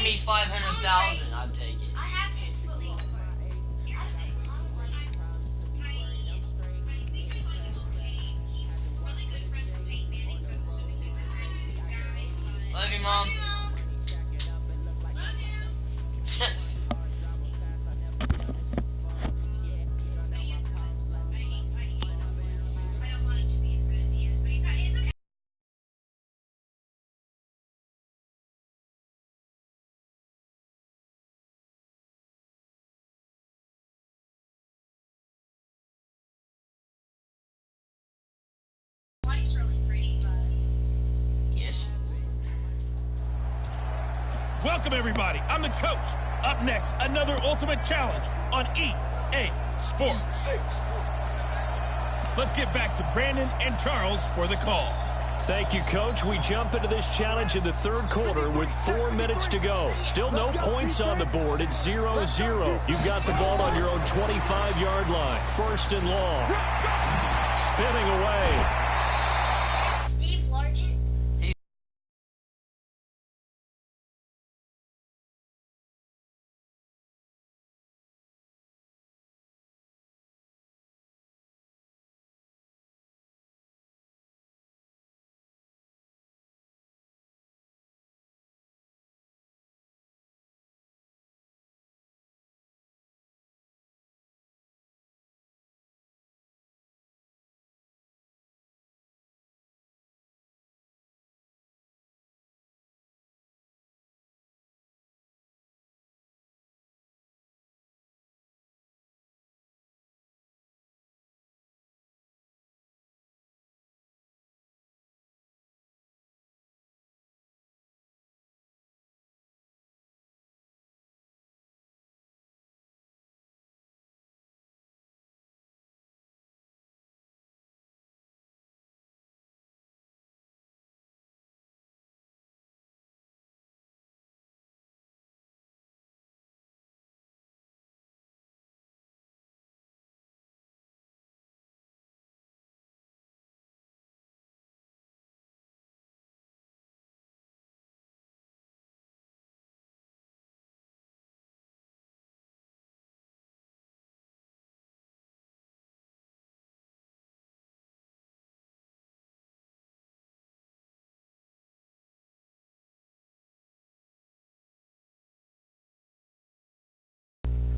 paid $500,000, I'd take it. Love you, Mom. Welcome, everybody. I'm the coach. Up next, another ultimate challenge on EA Sports. Let's get back to Brandon and Charles for the call. Thank you, Coach. We jump into this challenge in the third quarter with 4 minutes to go. Still no points on the board. It's 0-0. You've got the ball on your own 25-yard line. First and long. Spinning away.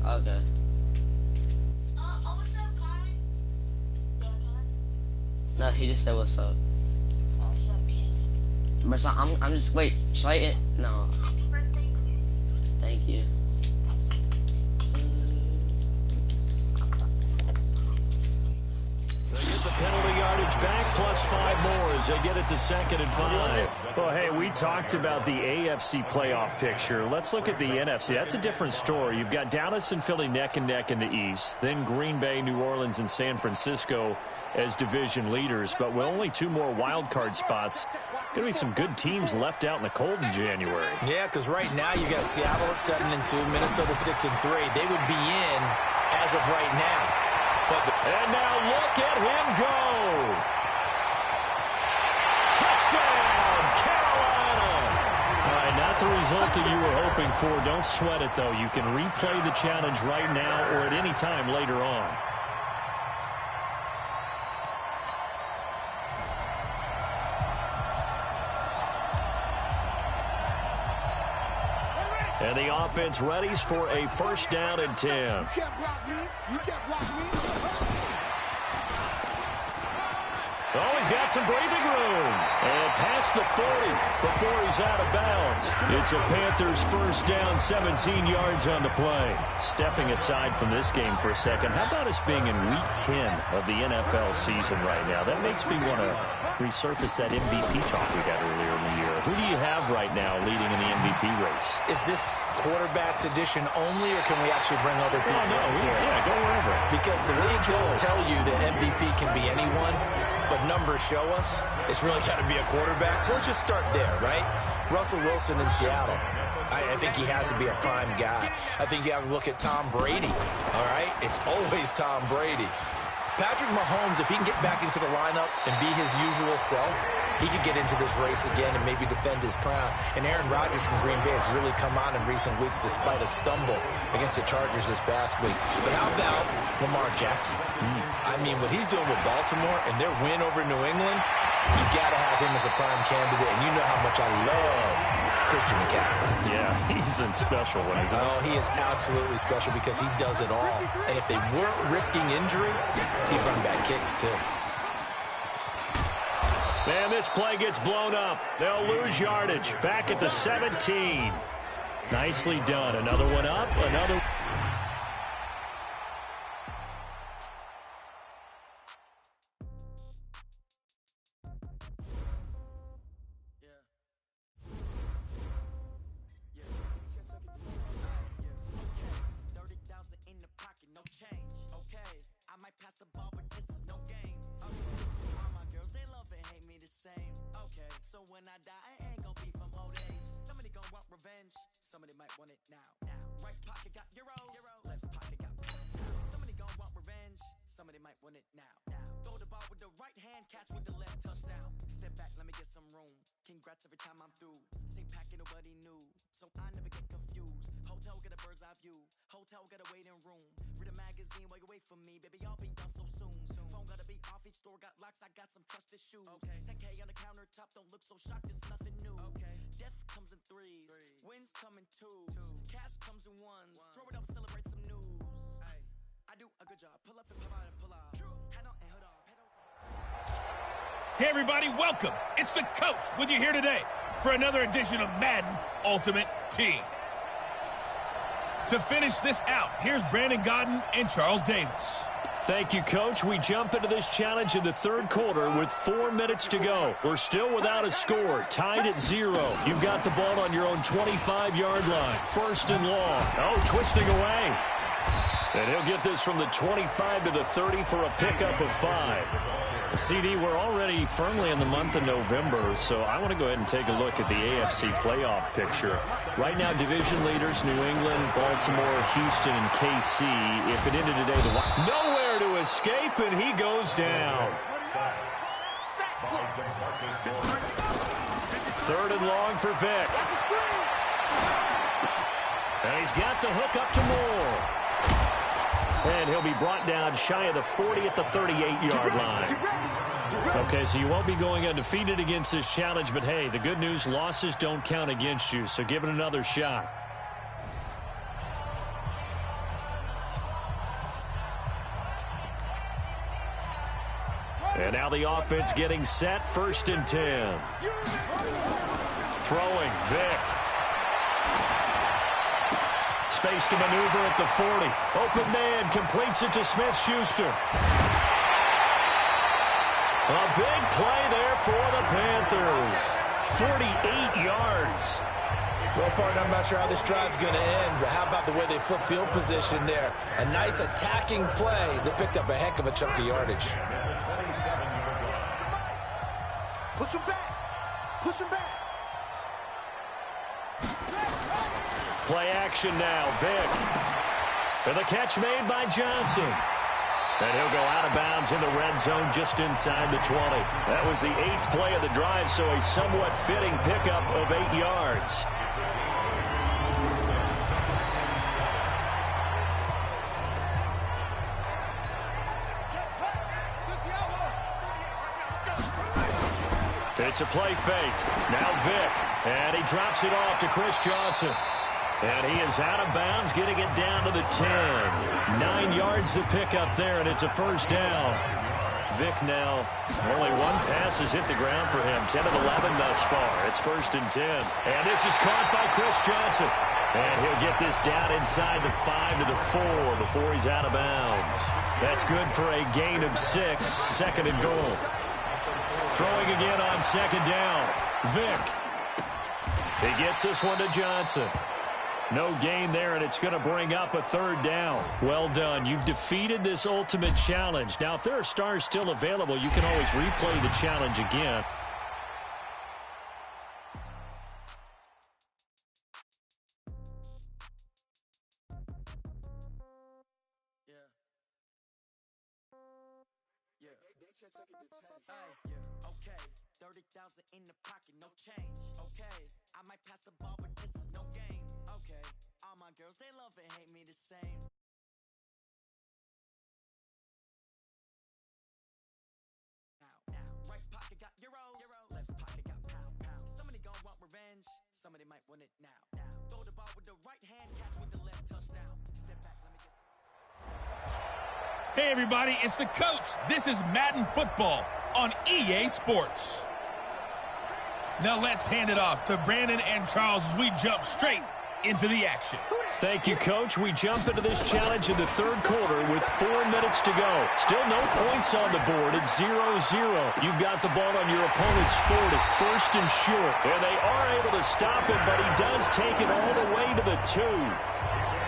Okay. What's up, Colin? Yeah, Colin? No, he just said what's up. What's up, King? But so I'm just, wait, should I it? No. Happy birthday. Thank you. They get the penalty yardage back, plus 5 more as they get it to 2nd and 5. Well, hey, we talked about the AFC playoff picture. Let's look at the NFC. That's a different story. You've got Dallas and Philly neck and neck in the East. Then Green Bay, New Orleans, and San Francisco as division leaders. But with only 2 more wild card spots, going to be some good teams left out in the cold in January. Yeah, because right now you got Seattle at 7-2, Minnesota 6-3. They would be in as of right now. And now look at him go. Touchdown, Carolina. All right, not the result that you were hoping for. Don't sweat it, though. You can replay the challenge right now or at any time later on. And the offense readies for a 1st down and 10. You can't block me. You can't block me. Oh, he's got some breathing room. And past the 40 before he's out of bounds. It's a Panthers 1st down, 17 yards on the play. Stepping aside from this game for a second, how about us being in Week 10 of the NFL season right now? That makes me want to resurface that MVP talk we got earlier in the year. Who do you have right now leading in the MVP race? Is this quarterbacks edition only, or can we actually bring other people into it? Yeah, go wherever. Because the league does tell you that MVP can be anyone, but numbers show us it's really got to be a quarterback. So let's just start there, right? Russell Wilson in Seattle. I think he has to be a prime guy. I think you have to look at Tom Brady, all right? It's always Tom Brady. Patrick Mahomes, if he can get back into the lineup and be his usual self, he could get into this race again and maybe defend his crown. And Aaron Rodgers from Green Bay has really come on in recent weeks despite a stumble against the Chargers this past week. But how about Lamar Jackson? I mean, what he's doing with Baltimore and their win over New England, you've got to have him as a prime candidate. And you know how much I love Christian McCaffrey. Yeah, he's in special one, isn't he? Oh, he is absolutely special because he does it all. And if they weren't risking injury, he'd run back kicks too. And this play gets blown up. They'll lose yardage. Back at the 17. Nicely done. Another one up. Another. When I die, I ain't gon' be from old age. Somebody gon' want revenge. Somebody might want it now. Right pocket got euros. Left pocket got pounds. Somebody gon' want revenge. Somebody might want it now. Throw the ball with the right hand, catch with the left, touchdown. Step back, let me get some room. Congrats every time I'm through. Same packet, nobody knew, so I never get confused. Hotel get a bird's eye view. Hotel get a waiting room. Read a magazine while you wait for me, baby. I'll be done so soon. Phone gotta be off, each store got locks. I got some trusted shoes. 10K on the countertop, don't look so shocked. It's nothing new. Death comes in threes. Wins come in twos. Cash comes in ones. Throw it up, celebrate some news. I do a good job. Pull up and pull out and pull out. Head on and hood on. Hey, everybody, welcome. It's the coach with you here today for another edition of Madden Ultimate Team. To finish this out, here's Brandon Godden and Charles Davis. Thank you, Coach. We jump into this challenge in the third quarter with 4 minutes to go. We're still without a score, tied at 0. You've got the ball on your own 25-yard line. First and long. Oh, twisting away. And he'll get this from the 25 to the 30 for a pickup of 5. CD, we're already firmly in the month of November, so I want to go ahead and take a look at the AFC playoff picture. Right now, division leaders, New England, Baltimore, Houston, and KC. If it ended today, nowhere to escape, and he goes down. Third and long for Vic. And he's got the hook up to Moore. And he'll be brought down shy of the 40 at the 38-yard line. Okay, so you won't be going undefeated against this challenge, but hey, the good news, losses don't count against you, so give it another shot. And now the offense getting set, 1st and 10. Throwing, Vic. Space to maneuver at the 40. Open man completes it to Smith-Schuster. A big play there for the Panthers. 48 yards. Well, partner, I'm not sure how this drive's going to end, but how about the way they flip field position there? A nice attacking play that picked up a heck of a chunk of yardage. Push him back. Push him back. Play action now, Vic. And the catch made by Johnson. And he'll go out of bounds in the red zone just inside the 20. That was the 8th play of the drive, so a somewhat fitting pickup of 8 yards. It's a play fake. Now Vic. And he drops it off to Chris Johnson. And he is out of bounds, getting it down to the 10. 9 yards to pick up there, and it's a first down. Vic now, only one pass has hit the ground for him. 10 of 11 thus far. It's 1st and 10. And this is caught by Chris Johnson. And he'll get this down inside the 5 to the 4 before he's out of bounds. That's good for a gain of 6, 2nd and goal. Throwing again on 2nd down. Vic. He gets this one to Johnson. No gain there, and it's going to bring up a 3rd down. Well done. You've defeated this ultimate challenge. Now, if there are stars still available, you can always replay the challenge again. Okay, 30,000 in the pocket, no change. Okay, I might pass the ball, but this is no game. Okay, all my girls, they love and hate me the same. Now, right pocket got euros, left pocket got pound. Somebody gon' want revenge, somebody might want it now. Throw the ball with the right hand, catch with the left touchdown. Step back, let me get. Hey everybody, it's the coach. This is Madden Football on EA Sports. Now let's hand it off to Brandon and Charles as we jump straight into the action. Thank you, Coach. We jump into this challenge in the third quarter with 4 minutes to go. Still no points on the board. It's 0-0. You've got the ball on your opponent's 40, first and short. And they are able to stop him, but he does take it all the way to the 2.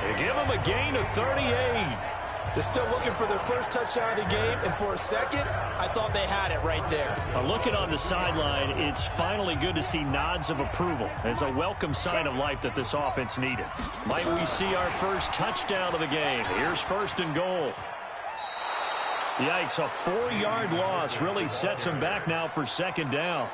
They give him a gain of 38. They're still looking for their first touchdown of the game, and for a second, I thought they had it right there. Looking on the sideline, it's finally good to see nods of approval as a welcome sign of life that this offense needed. Might we see our first touchdown of the game? Here's first and goal. Yikes, a 4-yard loss really sets them back now for second down.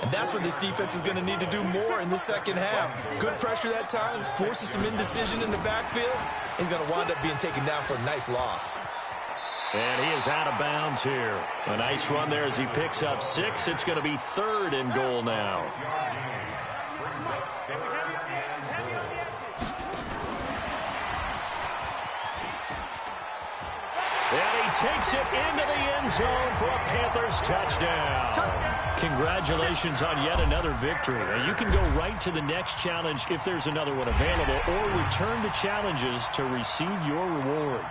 And that's what this defense is going to need to do more in the second half. Good pressure that time, forces some indecision in the backfield. He's going to wind up being taken down for a nice loss. And he is out of bounds here. A nice run there as he picks up 6. It's going to be third and goal now. And he takes it into the end zone for a Panthers touchdown. Congratulations on yet another victory. Now you can go right to the next challenge if there's another one available, or return to challenges to receive your reward.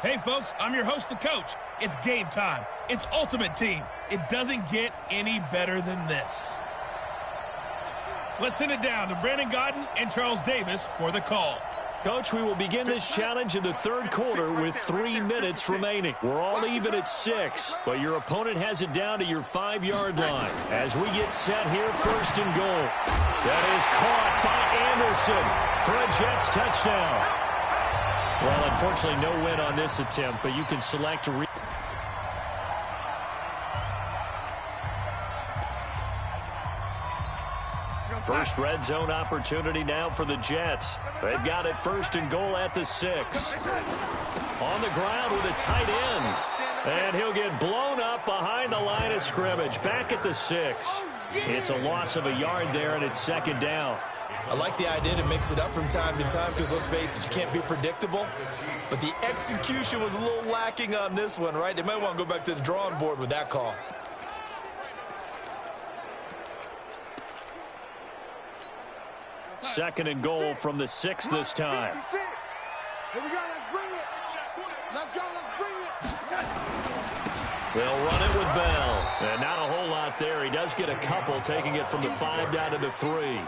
Hey folks, I'm your host, the coach. It's game time. It's Ultimate Team. It doesn't get any better than this. Let's send it down to Brandon Godden and Charles Davis for the call. Coach, we will begin this challenge in the third quarter with 3 minutes remaining. We're all even at 6, but your opponent has it down to your 5-yard line. As we get set here, first and goal. That is caught by Anderson for a Jets touchdown. Well, unfortunately, no win on this attempt, but you can select a first red zone opportunity now for the Jets. They've got it first and goal at the 6. On the ground with a tight end. And he'll get blown up behind the line of scrimmage. Back at the 6. It's a loss of a yard there, and it's second down. I like the idea to mix it up from time to time because, let's face it, you can't be predictable. But the execution was a little lacking on this one, right? They might want to go back to the drawing board with that call. Second and goal from the 6 this time. Here we go, let's bring it. Let's go, let's bring it. They'll run it with Bell. And not a whole lot there. He does get a couple, taking it from the 5 down to the 3.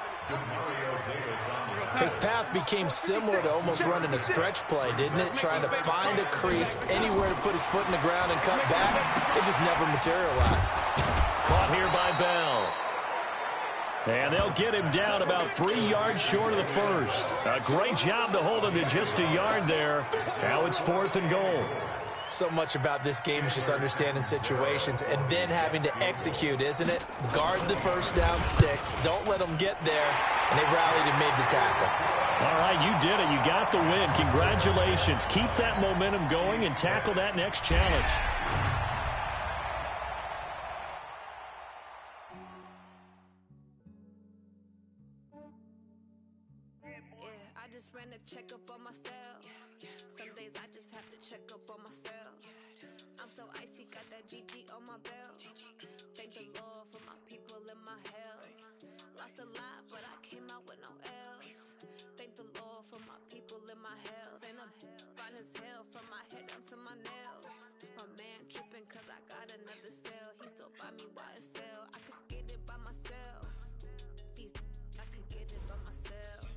His path became similar to almost running a stretch play, didn't it? Trying to find a crease, anywhere to put his foot in the ground and cut back. It just never materialized. Caught here by Bell. And they'll get him down about 3 yards short of the first. A great job to hold him to just a yard there. Now it's 4th and goal. So much about this game is just understanding situations and then having to execute, isn't it? Guard the first down sticks. Don't let them get there. And they rallied and made the tackle. All right, you did it. You got the win. Congratulations. Keep that momentum going and tackle that next challenge. Yeah, I just ran a checkup on myself. Some days I just have to check up on myself. I'm so icy, got that GG on my belt. Thank the Lord for my people and my health. Lost a lot, but I came out with no else. Thank the Lord for my people and my health. And I'm fine as hell from my head down to my nails. My man tripping cause I got another cell. He still buy me YSL. I could get it by myself. I could get it by myself.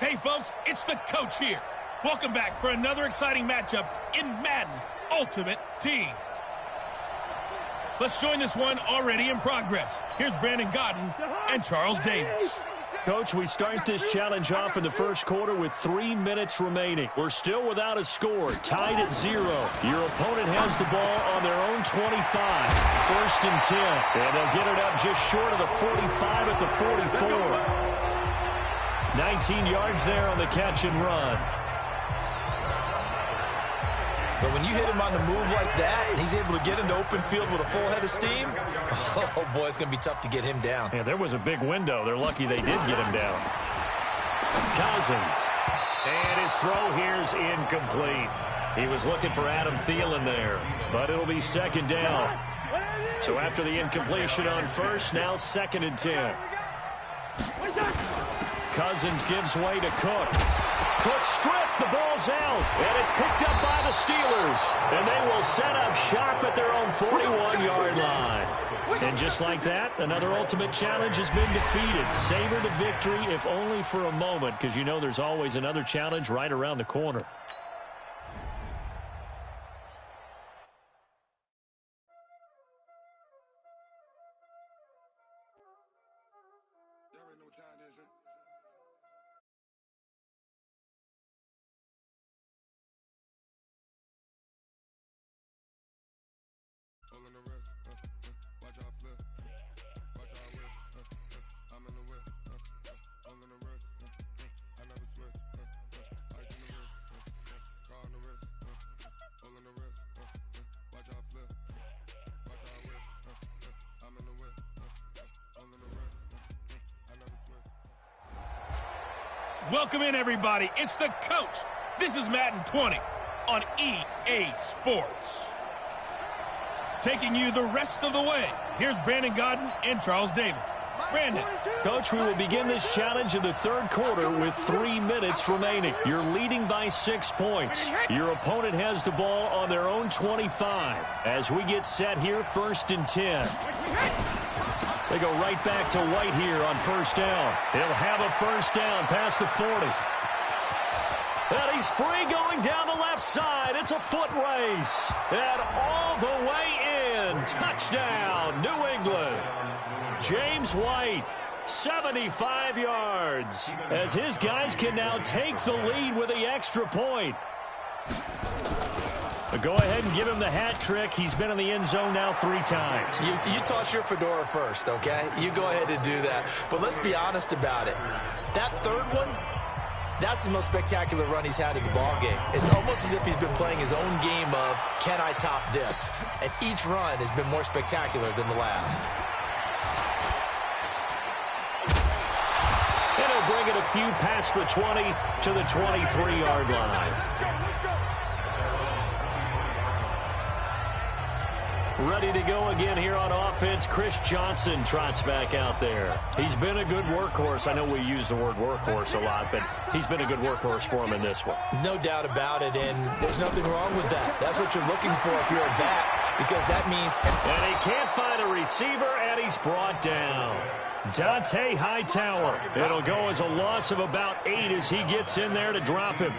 Hey, folks, it's the coach here. Welcome back for another exciting matchup in Madden Ultimate Team. Let's join this one already in progress. Here's Brandon Godden and Charles Davis. Coach, we start this challenge off in the first quarter with 3 minutes remaining. We're still without a score, tied at 0. Your opponent has the ball on their own 25. 1st and 10. And they'll get it up just short of the 45 at the 44. 19 yards there on the catch and run. But when you hit him on the move like that, and he's able to get into open field with a full head of steam, oh, boy, it's going to be tough to get him down. Yeah, there was a big window. They're lucky they did get him down. Cousins. And his throw here's incomplete. He was looking for Adam Thielen there, but it'll be 2nd down. So after the incompletion on 1st, now 2nd and 10. Cousins gives way to Cook. Cook stripped, the ball's out, and it's picked up by the Steelers. And they will set up shop at their own 41-yard line. And just like that, another ultimate challenge has been defeated. Savor the victory, if only for a moment, because you know there's always another challenge right around the corner. Welcome in, everybody. It's the coach. This is Madden 20 on EA Sports. Taking you the rest of the way, here's Brandon Godden and Charles Davis. Brandon. Coach, we will begin this challenge in the 3rd quarter with 3 minutes remaining. You're leading by 6 points. Your opponent has the ball on their own 25. As we get set here, 1st and 10. They go right back to White here on 1st down. He'll have a 1st down past the 40. And he's free going down the left side. It's a foot race. And all the way in. Touchdown, New England. James White, 75 yards. As his guys can now take the lead with the extra point. But go ahead and give him the hat trick. He's been in the end zone now 3 times. You toss your fedora first, okay? You go ahead and do that. But let's be honest about it. That 3rd one, that's the most spectacular run he's had in the ballgame. It's almost as if he's been playing his own game of, can I top this? And each run has been more spectacular than the last. And he'll bring it a few past the 20 to the 23-yard line. Ready to go again here on offense. Chris Johnson trots back out there. He's been a good workhorse. I know we use the word workhorse a lot, but he's been a good workhorse for him in this one. No doubt about it, and there's nothing wrong with that. That's what you're looking for if you're a back, because that means... And he can't find a receiver, and he's brought down. Dante Hightower. It'll go as a loss of about 8 as he gets in there to drop him.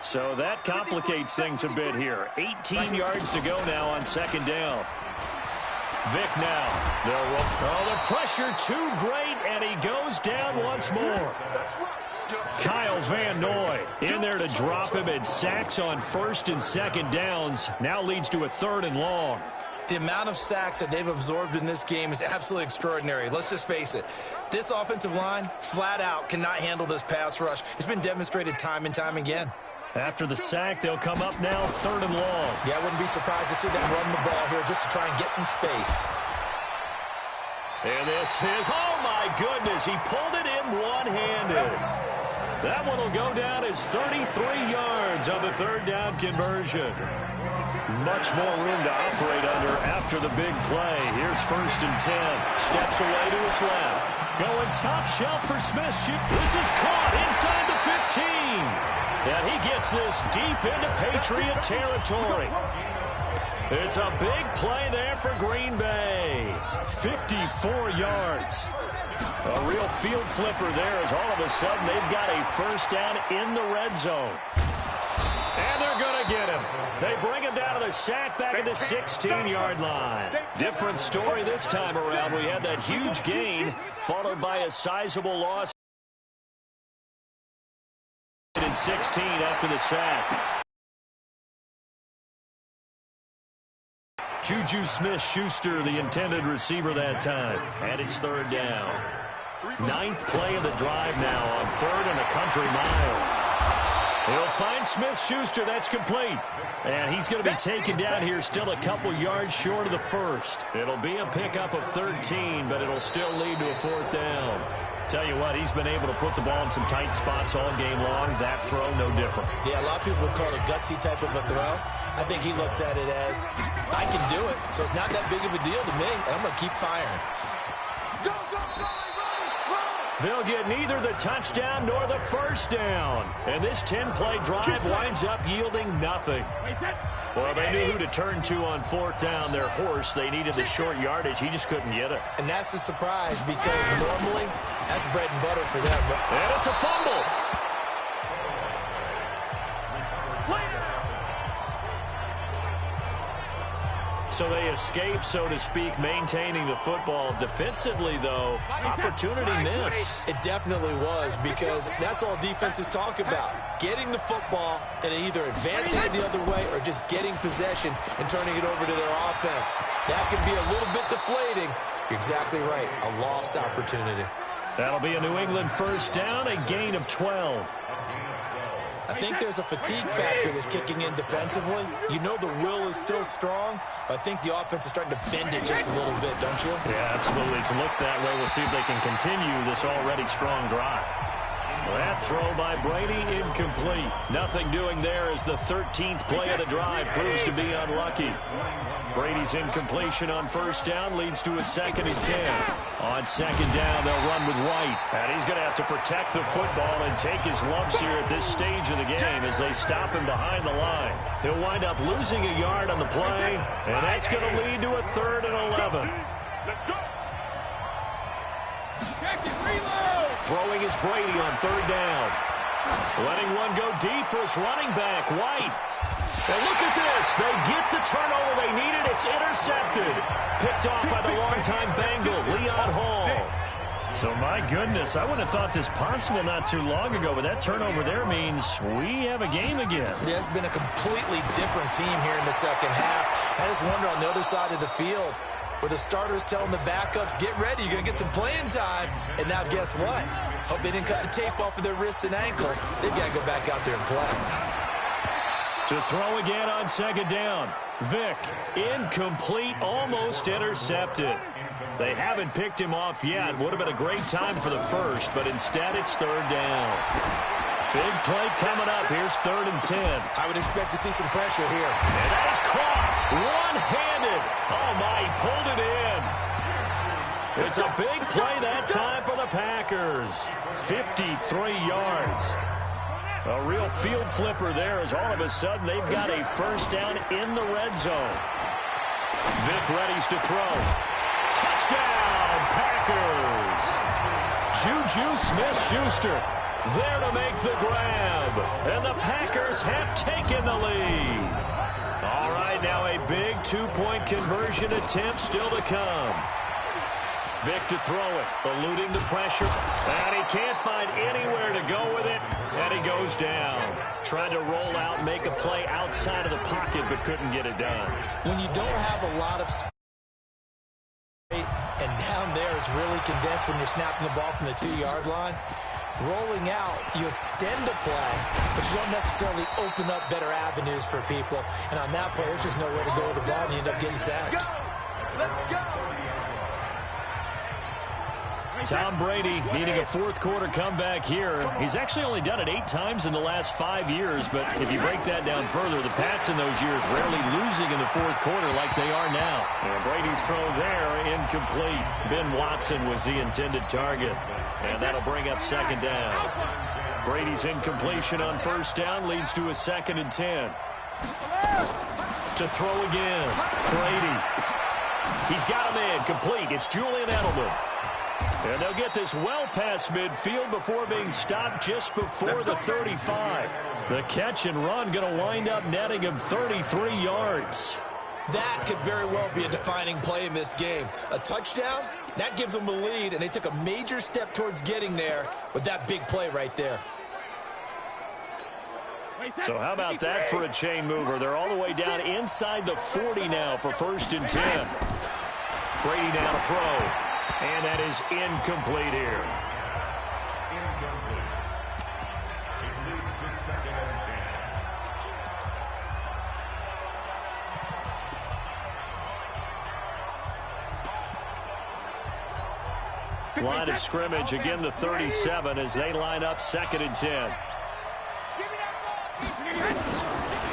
So that complicates things a bit here. 18 yards to go now on second down. Vic now. The pressure too great, and he goes down once more. Kyle Van Noy in there to drop him, and sacks on first and second downs. Now leads to a 3rd and long. The amount of sacks that they've absorbed in this game is absolutely extraordinary. Let's just face it. This offensive line, flat out, cannot handle this pass rush. It's been demonstrated time and time again. After the sack, they'll come up now 3rd and long. Yeah, I wouldn't be surprised to see them run the ball here just to try and get some space. And this is, oh my goodness, he pulled it in one-handed. That one will go down as 33 yards on the 3rd down conversion. Much more room to operate under after the big play. Here's 1st and 10. Steps away to his left. Going top shelf for Smith. This is caught inside the 15. And he gets this deep into Patriot territory. It's a big play there for Green Bay. 54 yards. A real field flipper there as all of a sudden they've got a 1st down in the red zone. And they're going to get him. They bring him down to the sack back at the 16-yard line. Different story this time around. We had that huge gain followed by a sizable loss. 16 after the sack. Juju Smith-Schuster, the intended receiver that time. And it's 3rd down. 9th play of the drive now on 3rd and a country mile. He'll find Smith-Schuster. That's complete. And he's going to be taken down here still a couple yards short of the 1st. It'll be a pickup of 13, but it'll still lead to a 4th down. Tell you what, he's been able to put the ball in some tight spots all game long. That throw, no different. Yeah, a lot of people would call it a gutsy type of a throw. I think he looks at it as, I can do it, so it's not that big of a deal to me, and I'm going to keep firing. Go, go, go, run. They'll get neither the touchdown nor the 1st down. And this 10-play drive winds up yielding nothing. Well, they knew who to turn to on 4th down. Their horse, they needed the short yardage. He just couldn't get it. And that's a surprise because normally that's bread and butter for them. And it's a fumble. So they escape, so to speak, maintaining the football. Defensively, though, opportunity miss. It definitely was, because that's all defenses talk about. Getting the football and either advancing it the other way or just getting possession and turning it over to their offense. That can be a little bit deflating. You're exactly right. A lost opportunity. That'll be a New England 1st down, a gain of 12. I think there's a fatigue factor that's kicking in defensively. You know the will is still strong, but I think the offense is starting to bend it just a little bit, don't you? Yeah, absolutely. It's looked that way. We'll see if they can continue this already strong drive. That throw by Brady incomplete. Nothing doing there as the 13th play of the drive proves to be unlucky. Brady's incompletion on 1st down leads to a 2nd and 10. On 2nd down, they'll run with White. And he's going to have to protect the football and take his lumps here at this stage of the game as they stop him behind the line. He'll wind up losing a yard on the play, and that's going to lead to a 3rd and 11. Let's go. Throwing is Brady on 3rd down. Letting one go deep for his running back, White. And look at this. They get the turnover they needed. It's intercepted. Picked off by the longtime Bengal, Leon Hall. So, my goodness, I wouldn't have thought this possible not too long ago, but that turnover there means we have a game again. Yeah, it's been a completely different team here in the second half. I just wonder on the other side of the field, where the starters telling the backups, get ready, you're going to get some playing time. And now guess what? Hope they didn't cut the tape off of their wrists and ankles. They've got to go back out there and play. To throw again on 2nd down. Vic, incomplete, almost intercepted. They haven't picked him off yet. Would have been a great time for the 1st, but instead it's 3rd down. Big play coming up. Here's 3rd and 10. I would expect to see some pressure here. And that is caught. One-handed. Oh, my, he pulled it in. It's a big play that time for the Packers. 53 yards. A real field flipper there as all of a sudden they've got a first down in the red zone. Vic readies to throw. Touchdown, Packers. Juju Smith-Schuster there to make the grab. And the Packers have taken the lead. All right, now a big 2-point conversion attempt still to come. Vic to throw it, eluding the pressure, and he can't find anywhere to go with it, and he goes down. Trying to roll out, make a play outside of the pocket, but couldn't get it done. When you don't have a lot of space, and down there it's really condensed when you're snapping the ball from the 2-yard line, rolling out, you extend the play, but you don't necessarily open up better avenues for people. And on that play, there's just nowhere to go with the ball, and you end up getting sacked. Let's go. Tom Brady needing a fourth-quarter comeback here. He's actually only done it 8 times in the last 5 years, but if you break that down further, the Pats in those years rarely losing in the fourth quarter like they are now. And Brady's throw there, incomplete. Ben Watson was the intended target, and that'll bring up 2nd down. Brady's incompletion on 1st down leads to a 2nd and 10. To throw again. Brady. He's got him in. Complete. It's Julian Edelman. And they'll get this well past midfield before being stopped just before the 35. The catch and run going to wind up netting him 33 yards. That could very well be a defining play in this game. A touchdown, that gives them a lead, and they took a major step towards getting there with that big play right there. So how about that for a chain mover? They're all the way down inside the 40 now for 1st and 10. Brady now to throw. And that is incomplete here. Line of scrimmage, again the 37 as they line up 2nd and 10.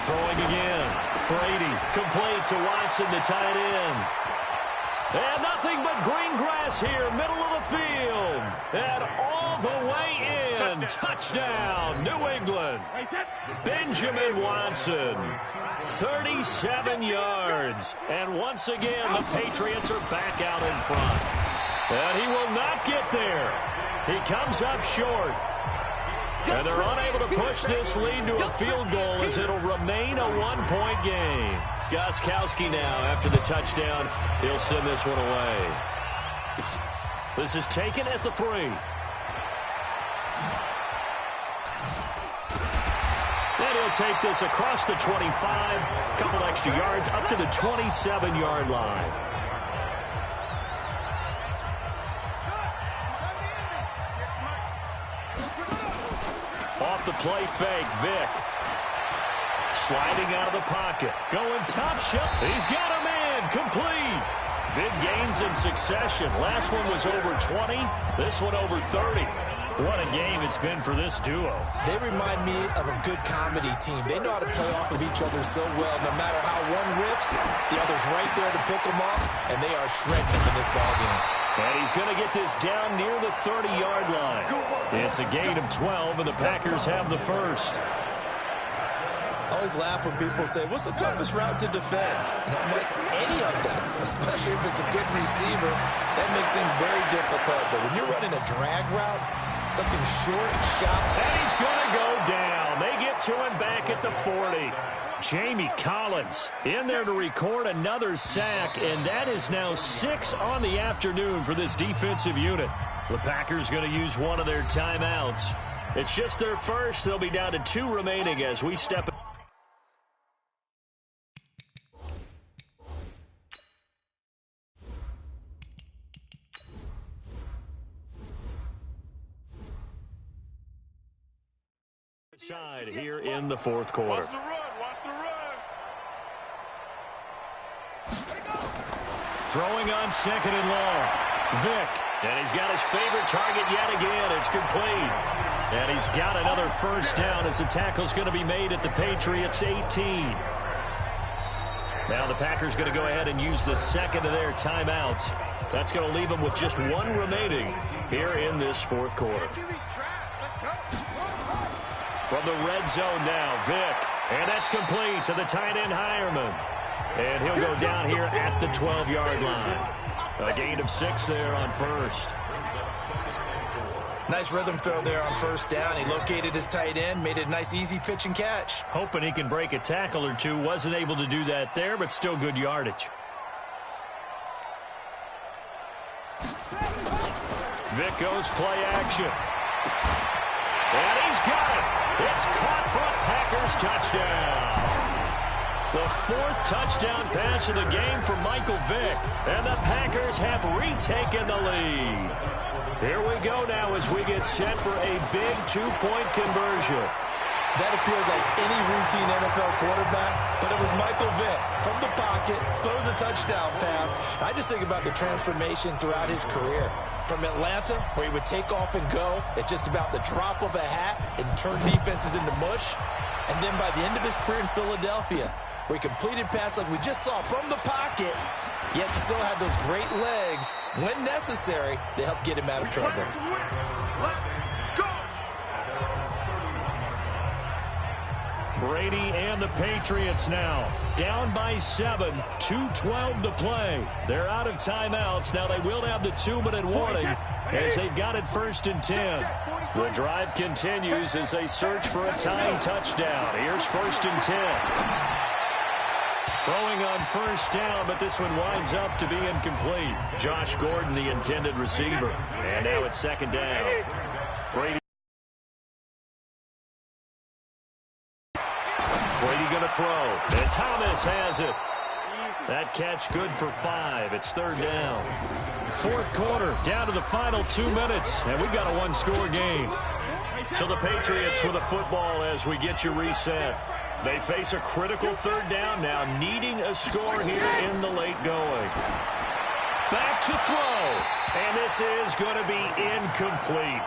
Throwing again. Brady complete to Watson, the tight end. And nothing but green grass here, middle of the field. And all the way in. Touchdown, New England. Benjamin Watson, 37 yards. And once again, the Patriots are back out in front. And he will not get there. He comes up short. And they're unable to push this lead to a field goal as it'll remain a 1-point game. Gostkowski now, after the touchdown, he'll send this one away. This is taken at the 3. And he'll take this across the 25, a couple extra yards, up to the 27-yard line. Off the play fake, Vic. Sliding out of the pocket. Going top shot. He's got him in. Complete. Big gains in succession. Last one was over 20. This one over 30. What a game it's been for this duo. They remind me of a good comedy team. They know how to play off of each other so well. No matter how one riffs, the other's right there to pick them off, and they are shredding them in this ballgame. And he's going to get this down near the 30-yard line. It's a gain of 12, and the Packers have the first. I always laugh when people say, what's the toughest route to defend? And I'm like, any of them, especially if it's a good receiver. That makes things very difficult. But when you're running a drag route, something short, sharp. And he's going to go down. They get to him back at the 40. Jamie Collins in there to record another sack, and that is now 6 on the afternoon for this defensive unit. The Packers going to use one of their timeouts. It's just their first. They'll be down to 2 remaining as we step side here in the fourth quarter. Watch the run. Watch the run. Throwing on 2nd and long. Vic And he's got his favorite target yet again. It's complete. And he's got another first down as the tackle's going to be made at the Patriots' 18. Now the Packers going to go ahead and use the second of their timeouts. That's going to leave them with just one remaining here in this fourth quarter. From the red zone now, Vick. And that's complete to the tight end, Hireman. And he'll go down here at the 12-yard line. A gain of 6 there on first. Nice rhythm throw there on first down. He located his tight end, made it a nice, easy pitch and catch. Hoping he can break a tackle or two. Wasn't able to do that there, but still good yardage. Vick goes play action. And he's got it. It's caught for a Packers touchdown. The fourth touchdown pass of the game for Michael Vick. And the Packers have retaken the lead. Here we go now as we get set for a big two-point conversion. That appeared like any routine NFL quarterback, but it was Michael Vick from the pocket, throws a touchdown pass. I just think about the transformation throughout his career. From Atlanta, where he would take off and go at just about the drop of a hat and turn defenses into mush. And then by the end of his career in Philadelphia, where he completed passes like we just saw from the pocket, yet still had those great legs, when necessary, to help get him out of trouble. Brady and the Patriots now down by 7, 2:12 to play. They're out of timeouts. Now they will have the 2-minute warning as they've got it 1st and 10. The drive continues as they search for a tying touchdown. Here's 1st and 10. Throwing on first down, but this one winds up to be incomplete. Josh Gordon, the intended receiver. And now it's 2nd down. Brady going to throw. And Thomas has it. That catch good for 5. It's 3rd down. 4th quarter, down to the final 2 minutes. And we've got a one-score game. So the Patriots with a football as we get you reset. They face a critical 3rd down now, needing a score here in the late going. Back to throw. And this is going to be incomplete.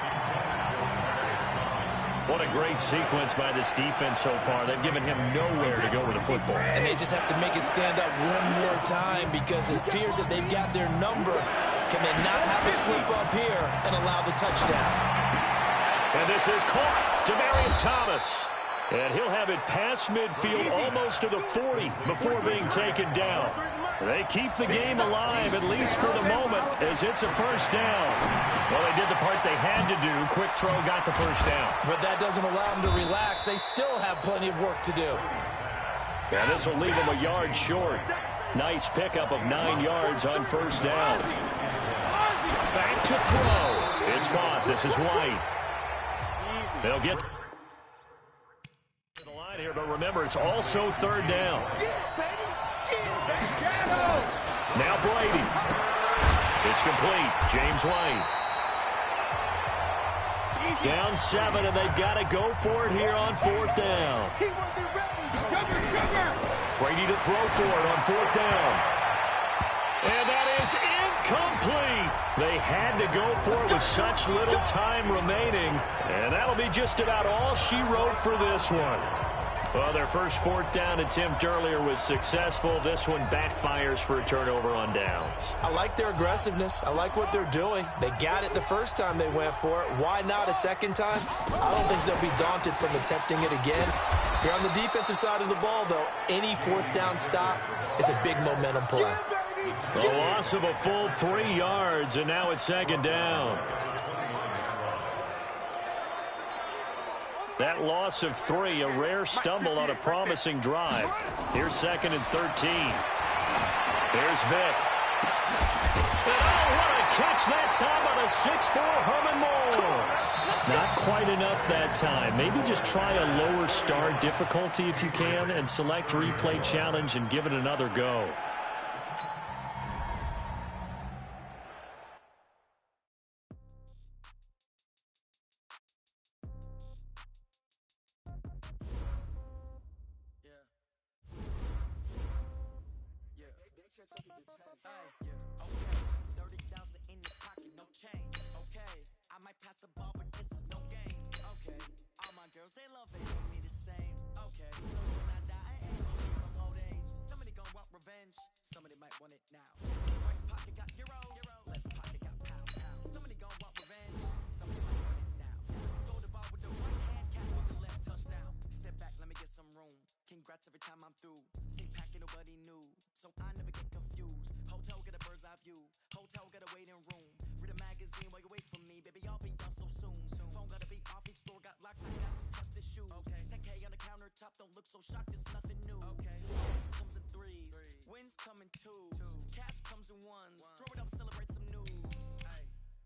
What a great sequence by this defense so far. They've given him nowhere to go with the football. And they just have to make it stand up one more time because it appears that they've got their number. Can they not have a slip up here and allow the touchdown? And this is caught. Demaryius Thomas. And he'll have it past midfield almost to the 40 before being taken down. They keep the game alive, at least for the moment, as it's a 1st down. Well, they did the part they had to do. Quick throw got the 1st down. But that doesn't allow them to relax. They still have plenty of work to do. And this will leave them a yard short. Nice pickup of 9 yards on 1st down. Back to throw. It's caught. This is White. They'll get to the line here, but remember, it's also 3rd down. Now Brady. It's complete. James White. Down 7, and they've got to go for it here on 4th down. Brady to throw for it on 4th down. And that is incomplete. They had to go for it with such little time remaining. And that'll be just about all she wrote for this one. Well, their first 4th down attempt earlier was successful. This one backfires for a turnover on downs. I like their aggressiveness. I like what they're doing. They got it the first time they went for it. Why not a second time? I don't think they'll be daunted from attempting it again. If you're on the defensive side of the ball, though, any 4th down stop is a big momentum play. A loss of a full 3 yards, and now it's 2nd down. That loss of 3, a rare stumble on a promising drive. Here's 2nd and 13. There's Vick. And oh, what a catch that time on a 6'4" Herman Moore. Not quite enough that time. Maybe just try a lower star difficulty if you can and select replay challenge and give it another go. Okay, 30,000 in your pocket, no change. So when I die, I ain't gon' be from old age. Somebody gon' want revenge. Somebody might want it now. Right pocket got euros, left pocket got pound, pound. Somebody gon' want revenge. Somebody might want it now. Throw the ball with the right hand, catch with the left touchdown. Step back, let me get some room. Congrats every time I'm through. Same packet, nobody knew, so I never get confused. Hotel get a bird's eye view. Hotel get a waiting room. Read a magazine while you wait for me, baby. I'll be done so soon. Phone gotta be off. Each store got locks. I got some trusted shoes. Okay. 10K on the countertop. Don't look so shocked. It's nothing new. Okay. Comes in threes. Wins come in twos. Cash comes in ones. Throw it up, celebrate some news. Ay.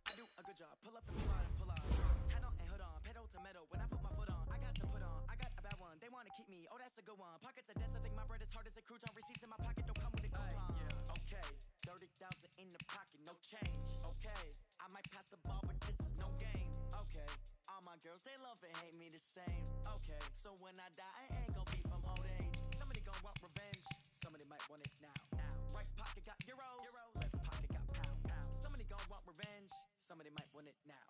I do a good job. Pull up and pull out and pull out. Head on and hood on. Pedal to metal. When I put my foot on, I got to put on. I got a bad one. They wanna keep me. Oh, that's a good one. Pockets are dense. I think my bread is hard as a crouton. Receipts in my pocket don't come with a coupon. Yeah. Okay. 30,000 in the pocket, no change. Okay. I might pass the ball, but this is no game. Okay. All my girls, they love and hate me the same. Okay. So when I die, I ain't gon' be from old age. Somebody gon' want revenge. Somebody might want it now. Right pocket got euros. Left pocket got pound, pound. Somebody gon' want revenge. Somebody might want it now.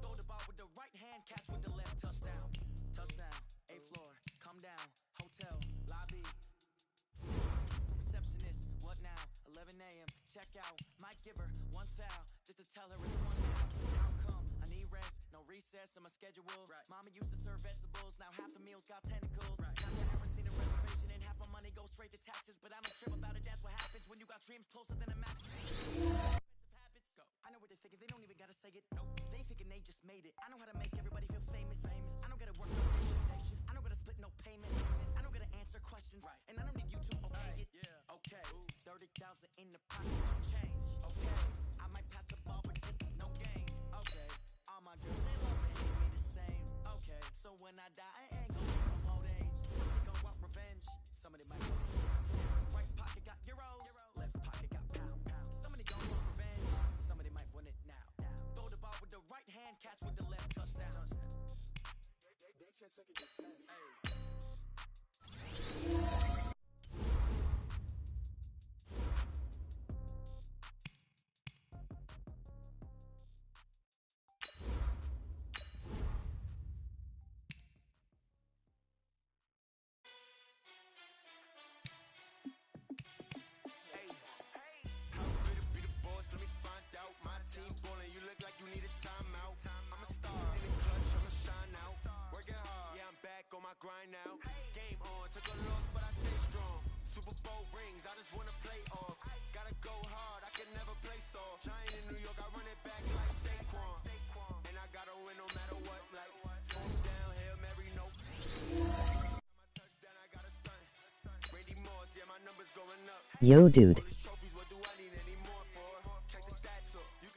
Throw the ball with the right hand, catch with the left touchdown. Touchdown, 8th floor, come down, hotel, lobby. Receptionist, what now? 11 a.m. Check out. Might give her one foul just to tell her it's one now. How come? I need rest, no recess in my schedule. Right. Mama used to serve vegetables, now half the meals got tentacles. Right. Have you ever seen a reservation and half my money goes straight to taxes? But I don't trip about it. That's what happens when you got dreams closer than a map. Habits go. I know what they're thinking. They don't even gotta say it. Nope. They thinking they just made it. I know how to make everybody feel famous. I don't gotta work no day shift. I don't gotta split no payment. I don't gotta answer questions. Right. And I don't need you to okay it. Yeah. Okay. 30,000 in the pocket, no change. Okay. I might pass the ball, but this is no game. Okay. All my girls, they love and hate me the same. Okay. So when I die, I ain't gon' be from old age. Somebody gon' want revenge. Somebody might want it now. Right pocket got euros. Left pocket got pound, pound. Somebody gon' want revenge. Somebody might want it now. Throw the ball with the right hand, catch with the left touchdown. They check second to 10. Hey. Grind now, game on, took a loss, but I stay strong. Super Bowl rings, I just wanna play off. Gotta go hard, I can never play soft. Giant in New York, I run it back like Saquon. And I gotta win no matter what, like fourth down, Hail Mary, no. My touchdown, I gotta stunt. Randy Moss, yeah, my numbers going up. Yo, dude. All these trophies, what do I need any more for? Check the stats up. You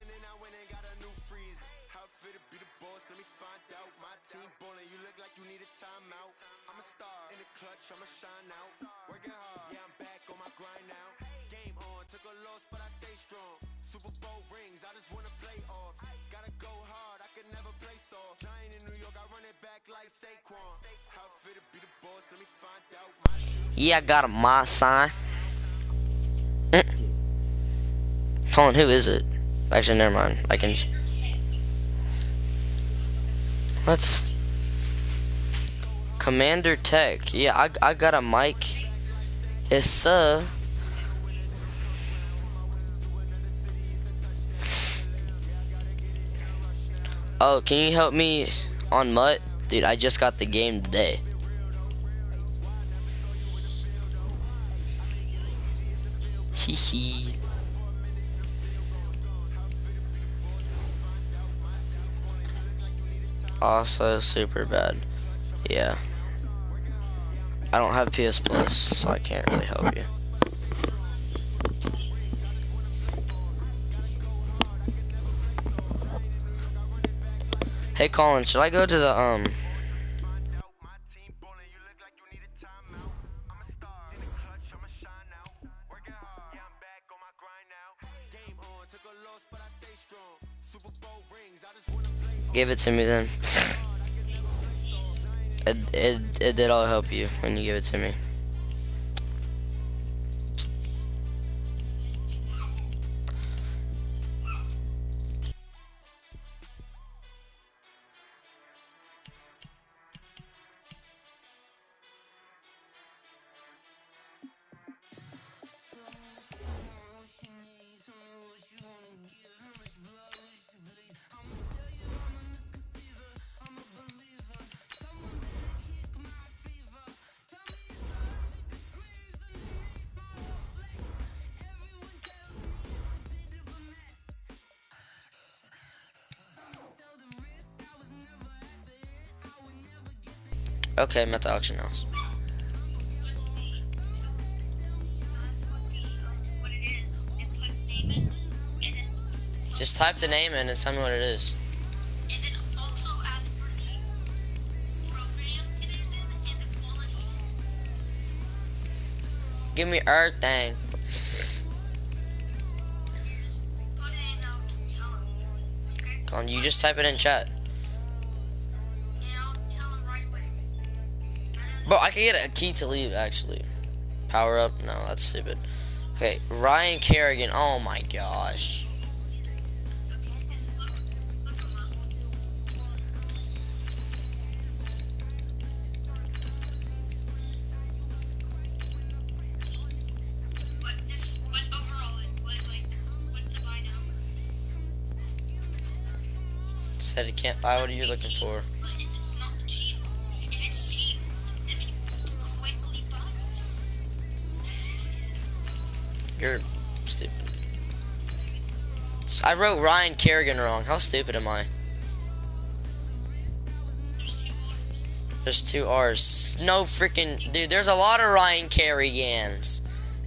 can and I went and got a new freeze. How fit to be the boss, let me find out. My team ballin', you look like you need a timeout. I'm a star, in the clutch, I'ma shine out. Working hard, yeah, I'm back on my grind now. Game on, took a loss, but I stay strong. Super Bowl rings, I just wanna play off. Gotta go hard, I can never play soft. Giant in New York, I run it back like Saquon. How fit to be the boss, let me find out. My team Yeah, I got a my sign. Colin, who is it? Actually, never mind. I can. What's Commander Tech? Yeah, I got a mic. Yes, sir. Oh, can you help me on Mutt? Dude, I just got the game today. Hee. Also super bad. Yeah. I don't have PS Plus, so I can't really help you. Hey Colin, should I go to the give it to me then. It did all help you when you give it to me. Okay, I'm at the auction house. Just type the name in and tell me what it is. And then also ask for the program it is in and the quality. Give me everything. Put it in out and tell him. Okay? Come on, you just type it in chat. And I'll tell him right away. Bro, I can get a key to leave, actually. Power up? No, that's stupid. Okay, Ryan Kerrigan. Oh my gosh. Okay, just look him up. What overall, what's the buy now? Said it can't buy. What are you looking for? But if it's not cheap, if it's cheap, then you quickly buy it. You're stupid. I wrote Ryan Kerrigan wrong. How stupid am I? There's 2 orders. There's 2 R's. No freaking... Dude, there's a lot of Ryan Kerrigans.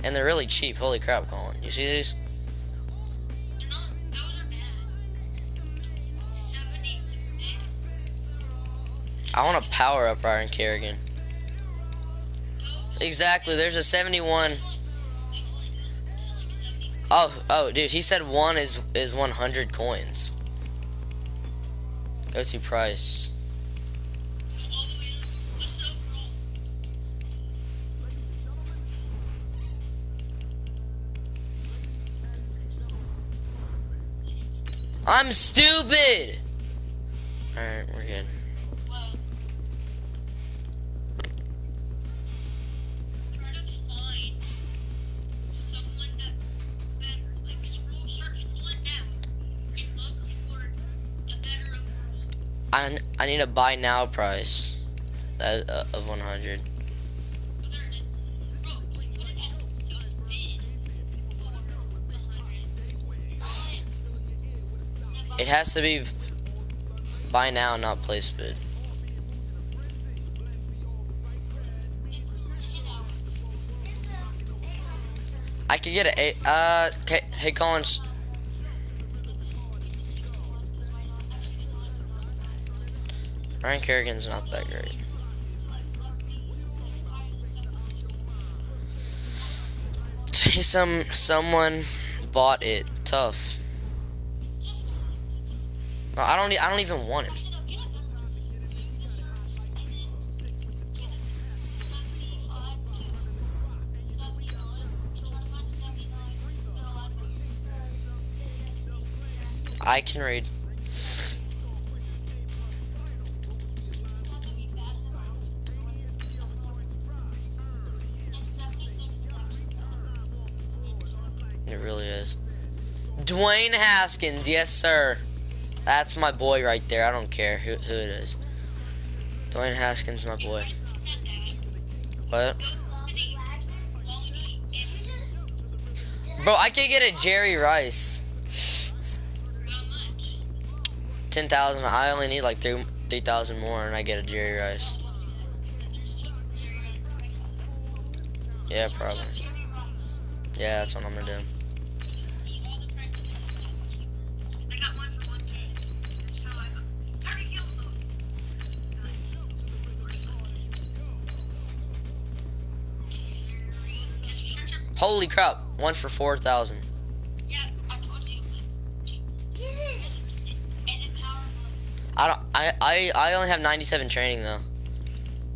And they're really cheap. Holy crap, Colin. You see these? They're not, those are bad. 76. I want to power up Ryan Kerrigan. Exactly. There's a 71. Wait till it goes to like 70. Oh, dude. He said 1 is 100 coins. Go to price. All the way up. What's the overall? I'm stupid! Alright, we're good. Well, try to find someone that's better. Like, search one down and look for a better overall. I need a buy now price that of 100. Oh, there it is. Bro, like, put it as bid for 100. It has to be buy now, not place bid. It's for 10 hours. I could get a okay, hey Collins. Ryan Kerrigan's not that great. Someone bought it. Tough. No, I don't even want it. I can read. It really is. Dwayne Haskins, yes sir. That's my boy right there. I don't care who it is. Dwayne Haskins, my boy. What? Bro, I could get a Jerry Rice. 10,000. I only need like 3,000 more, and I get a Jerry Rice. Yeah, probably. Yeah, that's what I'm gonna do. Holy crap! One for 4,000. Yeah, I told you. I only have 97 training though.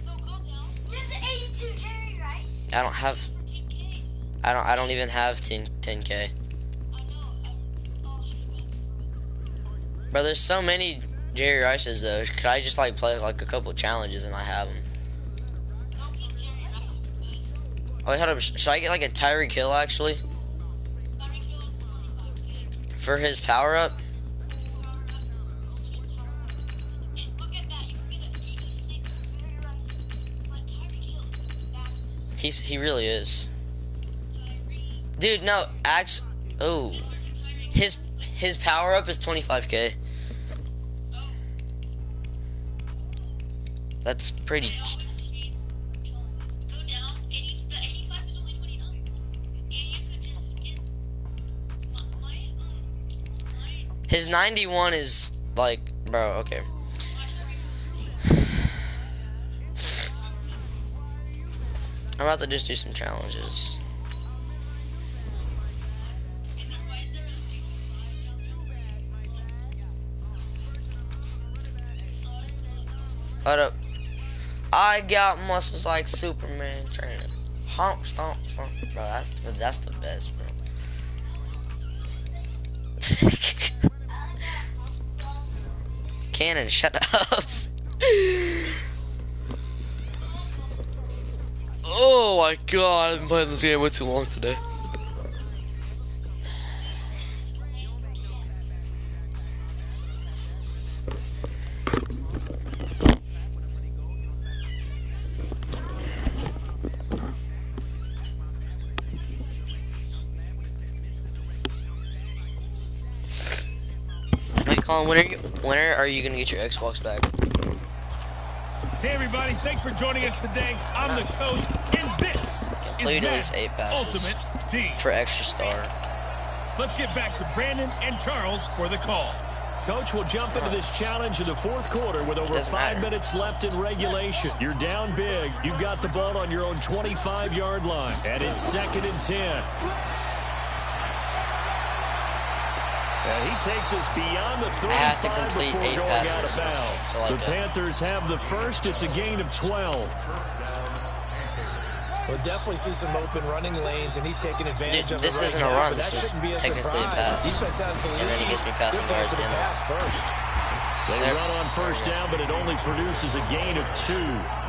No, calm down. There's an 82 Jerry Rice. I don't have. 10K. I don't even have 10K. I know. Bro, there's so many Jerry Rices though. Could I just like play like a couple challenges and I have them? Don't get Jerry Rice. Oh, wait, hold up. Should I get like a Tyreek Hill actually? For his power up? He really is. Dude, no, oh. His power up is 25K. That's pretty. Go down. The 85 is only 29. And you could just get my His 91 is like, bro. Okay. I'm about to just do some challenges. Hold up. I got muscles like Superman training. Hump, stomp, stomp. Bro, that's the best, bro. Cannon, shut up. Oh my god, I've been playing this game way too long today. Wait, Colin, when are you gonna get your Xbox back? Hey everybody, thanks for joining us today. I'm the coach, and this Completed at is least 8 passes Ultimate Team. for extra star. Let's get back to Brandon and Charles for the call. Coach will jump into this challenge in the fourth quarter with over 5 minutes left in regulation. You're down big. You've got the ball on your own 25-yard line, and it's 2nd and 10. And he takes us beyond the 35 I have to complete before 8 going out of passes bounds. for like The Panthers have the first. It's a gain of 12. We'll definitely see some open running lanes, and he's taking advantage of it. This right isn't a now, run. but This that is shouldn't be a technically a surprise. pass. Defense has the lead. And then he gets me passing Good yards for the and pass first. They run on first down, but it only produces a gain of 2.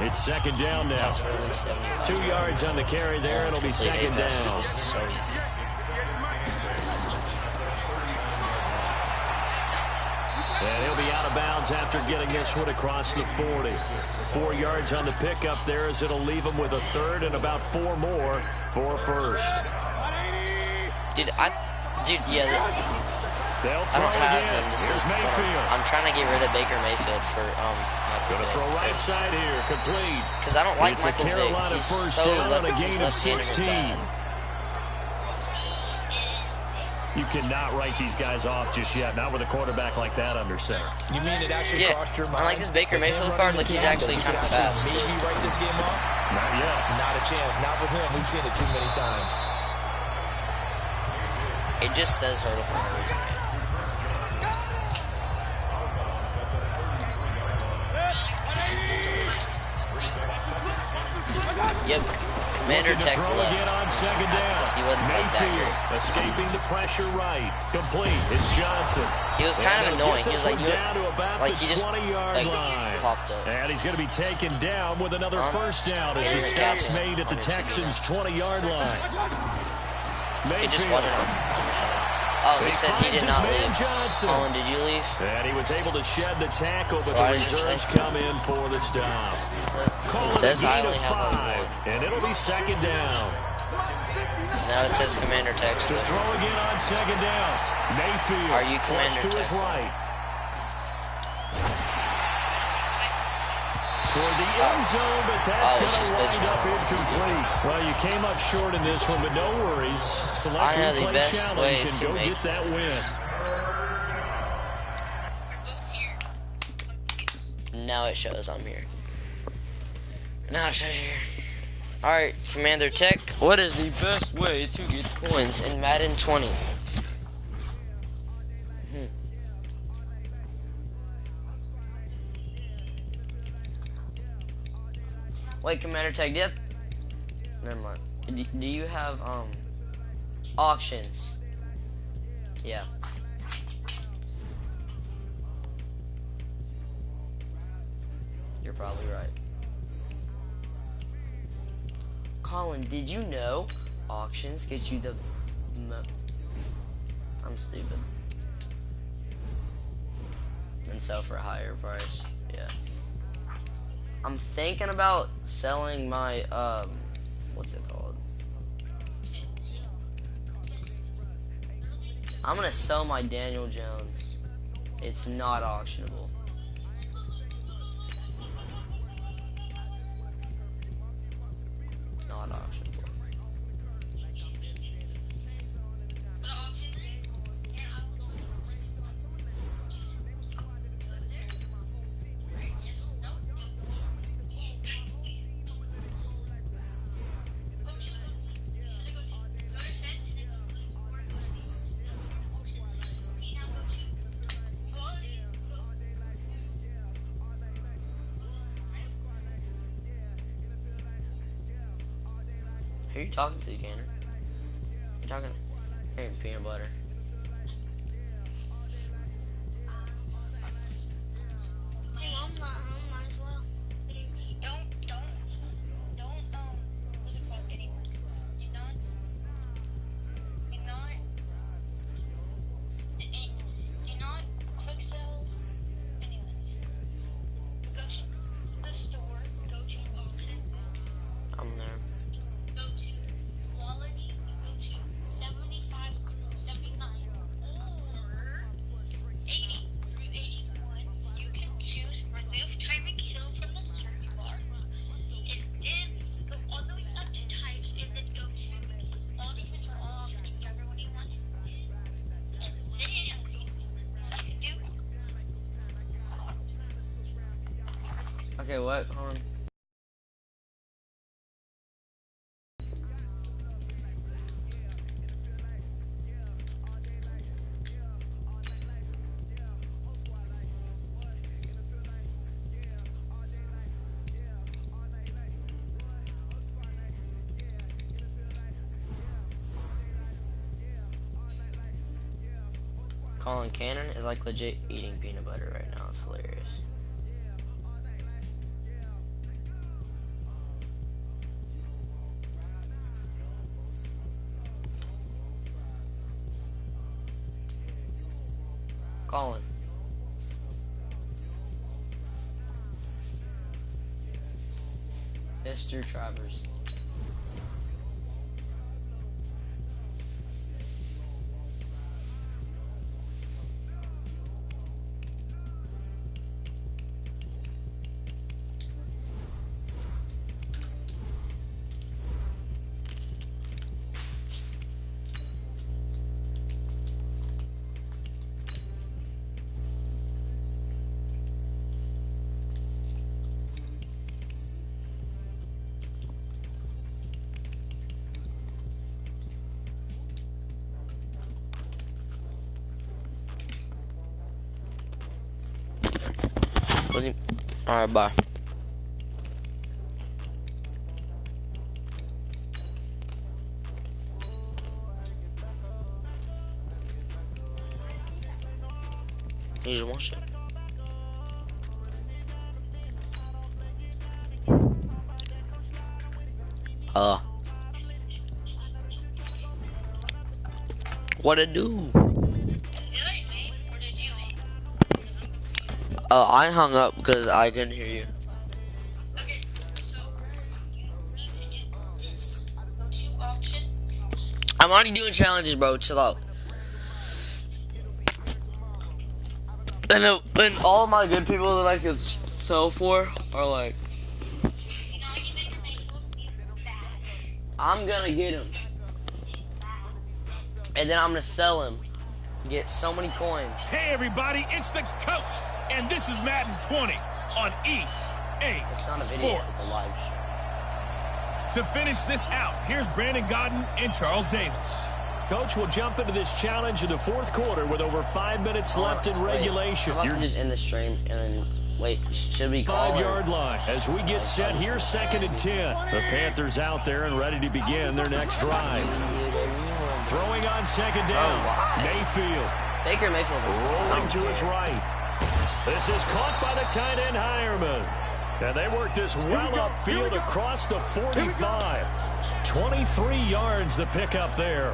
It's 2nd down now. That's really 75. 2 yards on the carry there. It'll be Complete 8 2nd passes. down. This is so easy. And he'll be out of bounds after getting this one across the 40. 4 yards on the pickup there as it'll leave him with a 3rd and about 4 more for a first. Dude, yeah. They'll I throw don't have again. him. This Here's is. Mayfield. I'm trying to get rid of Baker Mayfield for Gonna throw Michael right Vick. side here, complete. Because I don't like It's Michael a Carolina Vick. He's first so down on a he's gain of left-handed 16. and bad. You cannot write these guys off just yet, not with a quarterback like that under center. You mean it actually Yeah, crossed your mind? I like this Baker With him Mayfield running card, the like he's game, actually that kind of he could fast, actually too. Maybe write this game off? Not yet. Not a chance. Not with him. We've seen it too many times. It just says hurdle for no reason. Yep. Commander Looking to Tech throw left. again on 2nd down. He wasn't like that Mayfield great. escaping the pressure right. Complete. It's Johnson. He was kind of And they'll annoying. get He was this like, one you down to about like the he just 20-yard like line. popped up. And he's going to be taken down with another first down as And the then stop's catch it made at the on your Texans' 20-yard line. You just watch it on your phone. Oh, he said he did not leave. Colin, did you leave? And he was able to shed the tackle, but So the I just reserves say- come in for the stop. Call It says a I gain only of have only 5, and it'll be 2nd down. Now it says Commander Tech To still. throw again on 2nd down. Mayfield. Are you flush Commander to his Tech? right. Toward the end zone, but that's it's just going to glitching wind up out. incomplete. Well, you came up short in this one, but no worries. Select I know the replay best way challenge and to go make get that win. Now it shows I'm here. Now it shows you're here. Alright, Commander Tech, what is the best way to get coins in Madden 20? Wait, Commander Tech, never mind. Do you have, auctions? Yeah. You're probably right. Colin, did you know auctions get you the I'm stupid. And sell for a higher price. Yeah. I'm thinking about selling my what's it called? I'm gonna sell my Daniel Jones. It's not auctionable. Who are you talking to, Cannon? You're talking to peanut butter. Hey, I'm might as well. Don't, what's it called anymore? Do not, quick sell anyone. Go to the store, go to auction, I'm there. go to quality, go to 75, 79, or 80 through 81. You can choose remove timing kill from the search bar, and then go all the way up to types, and then go to all defense or all offense, whichever one you want. And then you can do. Okay, what? Hold on. Colin Cannon is like legit eating peanut butter right now. It's hilarious. Colin. Mr. Travers. Alright, bye. You just watch it. What it do? I hung up because I couldn't hear you. Okay, so you need to do this. Go to auction. I'm already doing challenges, bro. Chill out. And all my good people that I could sell for are like, You know, you make a Mayfield, he's bad. I'm gonna get him, He's bad. and then I'm gonna sell him, get so many coins. Hey, everybody, it's the coach, and this is Madden 20 on EA It's not a video, Sports. it's a live show. To finish this out, here's Brandon Godden and Charles Davis. Coach will jump into this challenge in the fourth quarter with over 5 minutes left in regulation. I'm about to just end the stream and then wait. Should we call 5-yard line as we get set here, 2nd and 10. The Panthers out there and ready to begin their next drive. Throwing on 2nd down. Mayfield. Baker Mayfield Rolling to his right. This is caught by the tight end Hireman. And they work this well upfield across the 45. 23 yards the pickup there.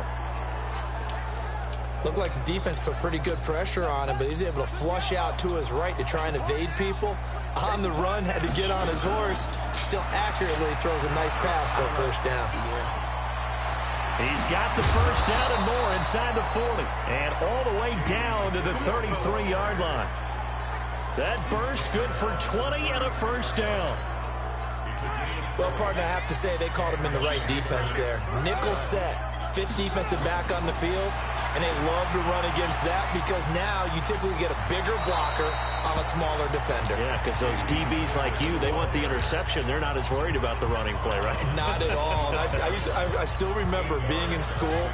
Looked like the defense put pretty good pressure on him, but he's able to flush out to his right to try and evade people. On the run, had to get on his horse. Still accurately throws a nice pass for a first down. He's got the first down and more inside the 40. And all the way down to the 33-yard line. That burst good for 20 and a first down. Well, partner, I have to say they called him in the right defense there. Nickel set, 5th defensive back on the field, and they love to run against that because now you typically get a bigger blocker on a smaller defender. Yeah, because those DBs like you, they want the interception. They're not as worried about the running play, right? Not at all. I still remember being in school,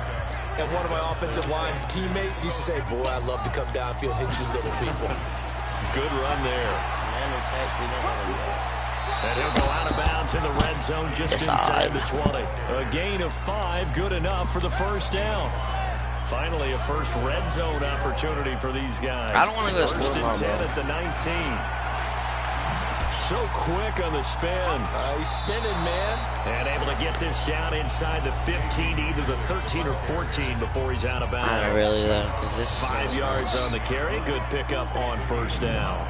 and one of my offensive line teammates used to say, boy, I'd love to come downfield and hit you little people. Good run there. And he'll go out of bounds in the red zone just inside the 20. A gain of 5, good enough for the first down. Finally, a first red zone opportunity for these guys. I don't want to go to First school and 10 tomorrow. at the 19. So quick on the spin. He's spinning, man. And able to get this down inside the 15, either the 13 or 14 before he's out of bounds. Not really, though, because this 5 yards on the carry. Good pickup on first down.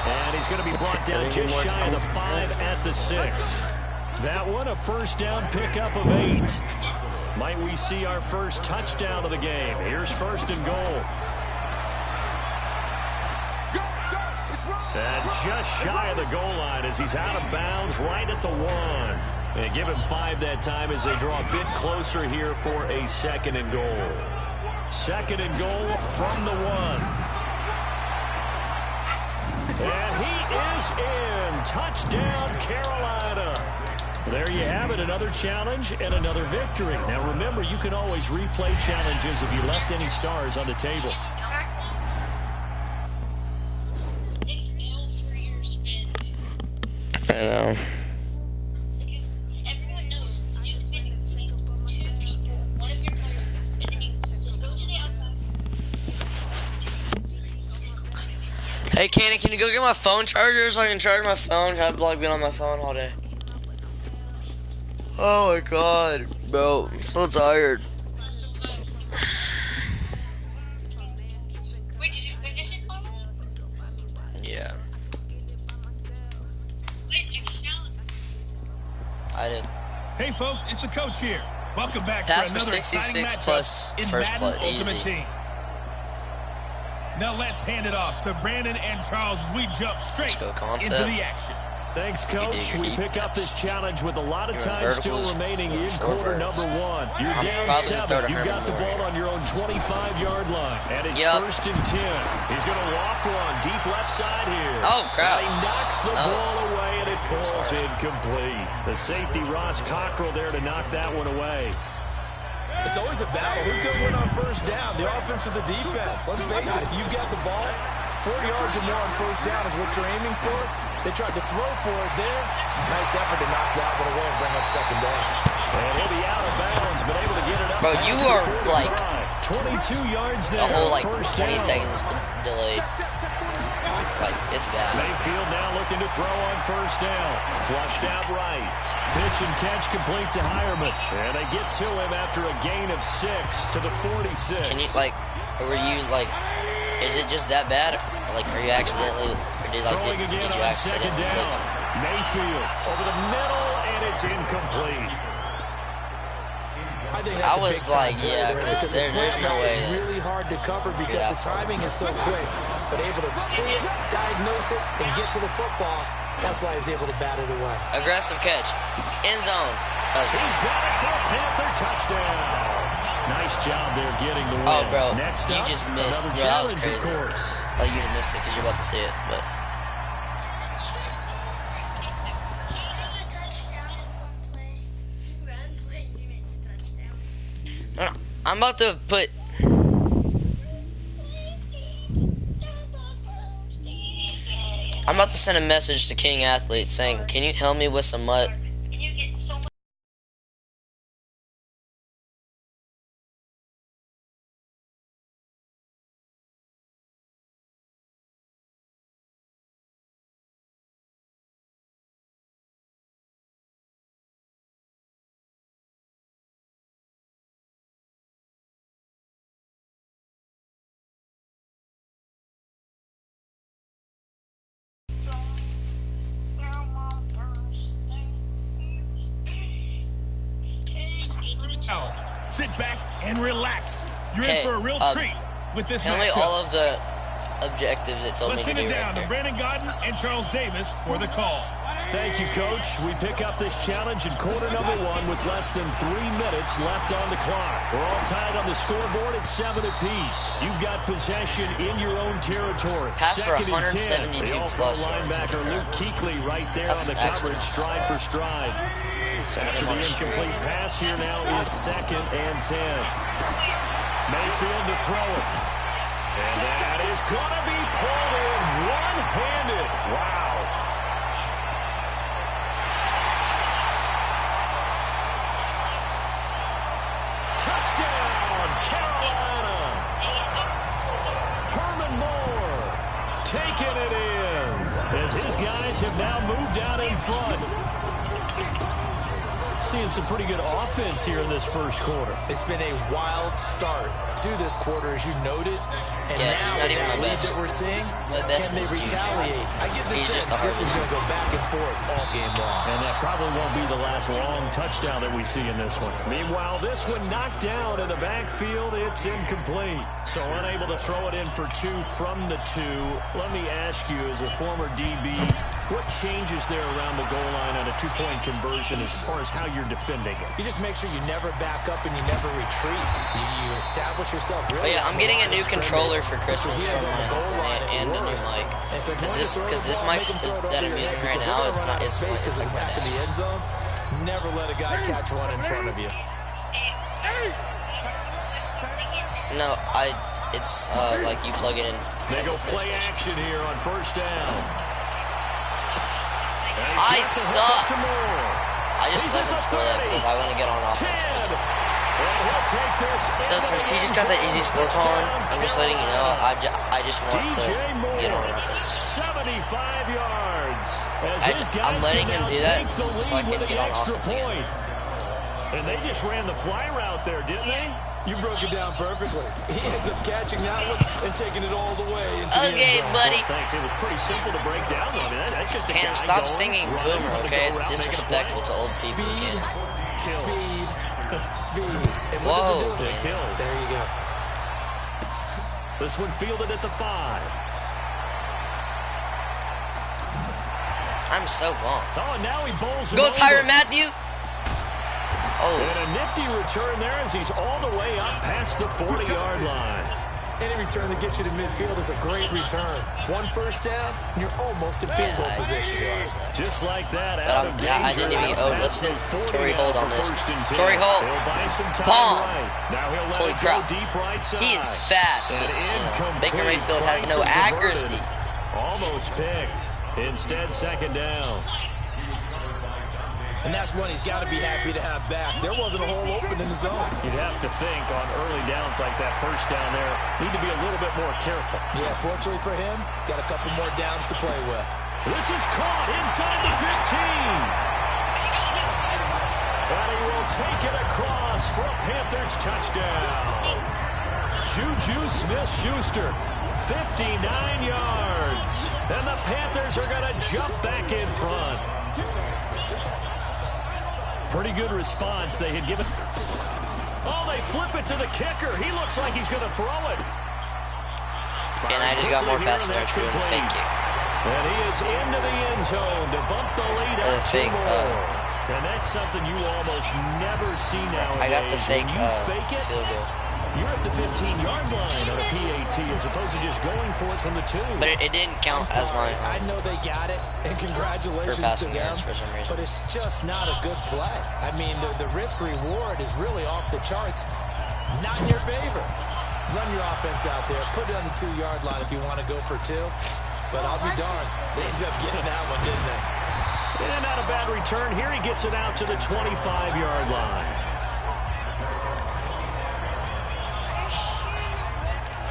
And he's going to be brought down just shy of the 5 at the 6. That one, a first down pickup of 8. Might we see our first touchdown of the game? Here's first and goal. And just shy of the goal line as he's out of bounds right at the 1. And give him 5 that time as they draw a bit closer here for a second and goal. Second and goal from the 1. And he is in. Touchdown, Carolina. There you have it, another challenge and another victory. Now remember, you can always replay challenges if you left any stars on the table. I know. Everyone knows you spin 2 people, one of your players, and then you just go to the outside. Hey, Kenny, can you go get my phone charger so I can charge my phone? I've like been on my phone all day. Oh my god, bro, I'm so tired. Wait, did you finish it, Paul? Yeah, Wait, excellent. I did. Hey, folks, it's the coach here. Welcome back Pass for for another exciting 66 matchup plus in first Madden play, Ultimate easy. Team. Now let's hand it off to Brandon and Charles as we jump straight go concept. into the action. Thanks, Coach. We pick up this challenge with a lot of Your time still verticals remaining in or quarter verts. number 1. You're I'm down probably gonna throw 7. to You've got the Herman ball Moore. on your own 25-yard line. And it's first and 10. He's going to loft one deep left side here. Oh, crap. And he knocks the No. ball away, and it falls Sorry. incomplete. The safety, Ross Cockrell, there to knock that one away. It's always a battle. Who's going to win on first down, the offense or the defense? Let's face it, if you've got the ball, 4 yards or more on first down is what you're aiming for. They tried to throw for it there. Nice effort to knock that one away and bring up second down. And he'll be out of bounds, but able to get it up. Bro, you past the are, 45. like, 22 yards there. A whole like first 20 down. seconds delayed. Like, it's bad. Mayfield now looking to throw on first down. Flushed out right. Pitch and catch complete to Hireman. And they get to him after a gain of 6 to the 46. Can you, like, were you, like, is it just that bad? Or, like, are you accidentally, or did, like, Throwing did again you on second accidentally click down. something? Mayfield over the middle, and it's incomplete. I think that's I was a big time like, play yeah, there, 'cause because the there's slant no route way is that really hard to cover because you're the that far. timing is so quick. But able to see it, diagnose it, and get to the football, that's why he's able to bat it away. Aggressive catch. End zone. Touchdown. He's got it for a Panther touchdown. Nice job there getting the win. Oh, bro, Next you up, just missed. another Bro, that was challenge, crazy. of course. Like, you missed it because you're about to see it, but. No, I'm about to put. I'm about to send a message to King Athlete saying, "Can you help me with some mud?" And you get so much. Challenge. Sit back and relax. You're Hey, in for a real treat with this Tell me matchup. all of the objectives it told Let's me send to it do down right to there. Brandon Godden and Charles Davis for the call. Thank you, Coach. We pick up this challenge in quarter number 1 with less than 3 minutes left on the clock. We're all tied on the scoreboard at 7 apiece. You've got possession in your own territory. Pass for Second and 10. 172 The plus all-pro yards. linebacker Luke Kuechly right there That's on the actually coverage, not stride bad. for stride. Send After him the on a screen. incomplete pass here now is second and 10. Mayfield to throw it. And that is going to be pulled in one-handed. Wow. Touchdown, Carolina. Herman Moore taking it in as his guys have now moved out in front. Seeing some pretty good offense here in this first quarter. It's been a wild start to this quarter, as you noted. And yeah, now not with even that my lead best. that we're seeing, My best can they is retaliate? I get the He's sense just the this one's hardest. going to go back and forth all game long. And that probably won't be the last long touchdown that we see in this one. Meanwhile, this one knocked down in the backfield. It's incomplete. So unable to throw it in for 2 from the 2. Let me ask you, as a former DB, what changes there around the goal line on a 2-point conversion as far as how you're defending it? You just make sure you never back up and you never retreat. You establish yourself really. Oh yeah, I'm getting a new controller for Christmas from my uncle and a new mic. Because this mic that I'm using right now, it's not. It's like my back in the end dad's. zone. Never let a guy catch one in front of you. No, it's like you plug it in. They go play action here on first down. I suck. I just let him score that because I want to get on offense. So since he just got that easy score calling, I'm just letting you know, I just want to get on offense. 75 yards. I'm letting him do that so I can get on offense again. And they just ran the fly route there, didn't they? You broke it down perfectly. He ends up catching that one and taking it all the way into the Okay, end zone. buddy. Well, thanks. It was pretty simple to break down. I mean, that's just a guy Can't stop going, singing running, Boomer, wanting to okay? go It's around, making a disrespectful play. to old people again. Speed. And what Whoa, does it do? It kills. There you go. This one fielded at the 5. I'm so wrong. Oh, and now he bowls him Go, over. Tyrann Mathieu. Oh. And a nifty return there as he's all the way up past the 40-yard line. Any return that gets you to midfield is a great return. 1 first down, and you're almost in field goal position. Just like that, But out of danger. I didn't even. Oh, listen, Torrey Holt on this. Torrey He'll Holt. buy some time Palm. right. Now he'll let Holy it crap. go deep right side. He is fast, And but incomplete. Baker Mayfield has no Price is accuracy. averted. Almost picked. Instead, second down. And that's one he's got to be happy to have back. There wasn't a hole open in the zone. You'd have to think on early downs like that first down there, need to be a little bit more careful. Yeah, fortunately for him, got a couple more downs to play with. This is caught inside the 15. And he will take it across for a Panthers touchdown. Juju Smith-Schuster, 59 yards. And the Panthers are going to jump back in front. Pretty good response they had given. Oh, they flip it to the kicker. He looks like he's going to throw it. And I just got more passing yards for doing the fake kick. And he is into the end zone to bump the lead Or up the fake, 2 more. And that's something you almost never see nowadays. I got the fake, When you fake it, field goal. you're at the 15-yard line on a PAT as opposed to just going for it from the 2. But it didn't count as my. I know they got it, and congratulations For passing to them. yards for some reason. But it's just not a good play. I mean, the risk-reward is really off the charts. Not in your favor. Run your offense out there. Put it on the 2-yard line if you want to go for 2. But I'll be darned. They ended up getting that one, didn't they? And not a bad return. Here he gets it out to the 25-yard line.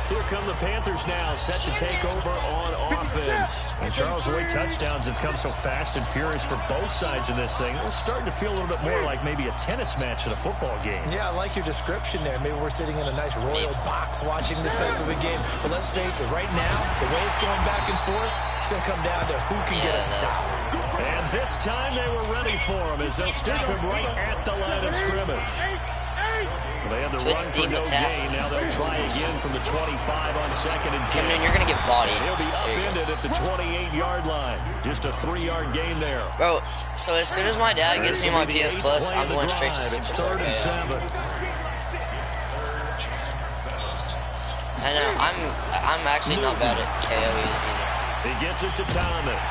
Here come the Panthers now, set to take over on offense. And Charles, the way touchdowns have come so fast and furious for both sides of this thing, it's starting to feel a little bit more like maybe a tennis match at a football game. Yeah, I like your description there. Maybe we're sitting in a nice royal box watching this type of a game. But let's face it, right now, the way it's going back and forth, it's going to come down to who can get a stop. And this time they were ready for him as they'll step him right at the line of scrimmage. They had the Twist run for deep no attack. gain. Now they'll try again from the 25 on second and 10. Camden, you're going to get bodied. He'll be There you go. upended at the 28-yard line. Just a 3-yard gain there. Bro, so as soon as my dad gives me my PS Plus, I'm going straight to It's Super 3rd and 7. I know, I'm actually not bad at KO either. He gets it to Thomas.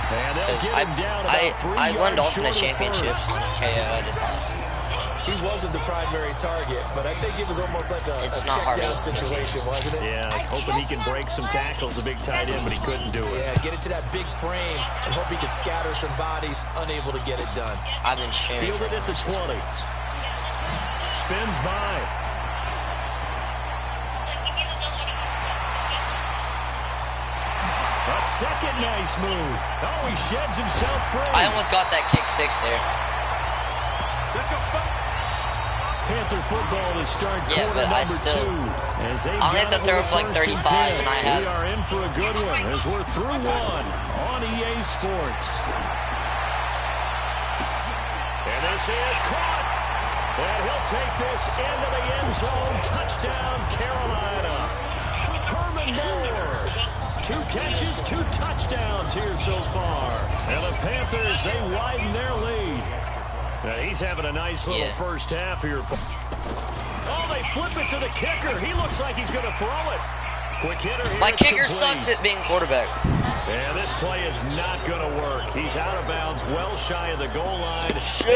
And they'll Because get him down about 3 I won yards the Ultimate short of Championship first. on KO, I just lost. he wasn't the primary target, but I think it was almost like a check-down situation, wasn't it? Yeah, hoping he can break some tackles, a big tight end, but he couldn't do it. Yeah, get it to that big frame and hope he could scatter some bodies, unable to get it done. I've been sharing. Fielded at the 20. Spins by. A second nice move. Oh, he sheds himself free. I almost got that kick 6 there. Panther football to start quarter but I number still, 2. As I'll have to throw for like 35, and I have. We are in for a good one as we're through one on EA Sports. And this is caught. And he'll take this into the end zone. Touchdown, Carolina. Herman Moore. 2 catches, 2 touchdowns here so far. And the Panthers, they widen their lead. Now he's having a nice little first half here. Oh, they flip it to the kicker. He looks like he's going to throw it. Quick hitter here. My kicker sucks at being quarterback. And this play is not going to work. He's out of bounds, well shy of the goal line. Shut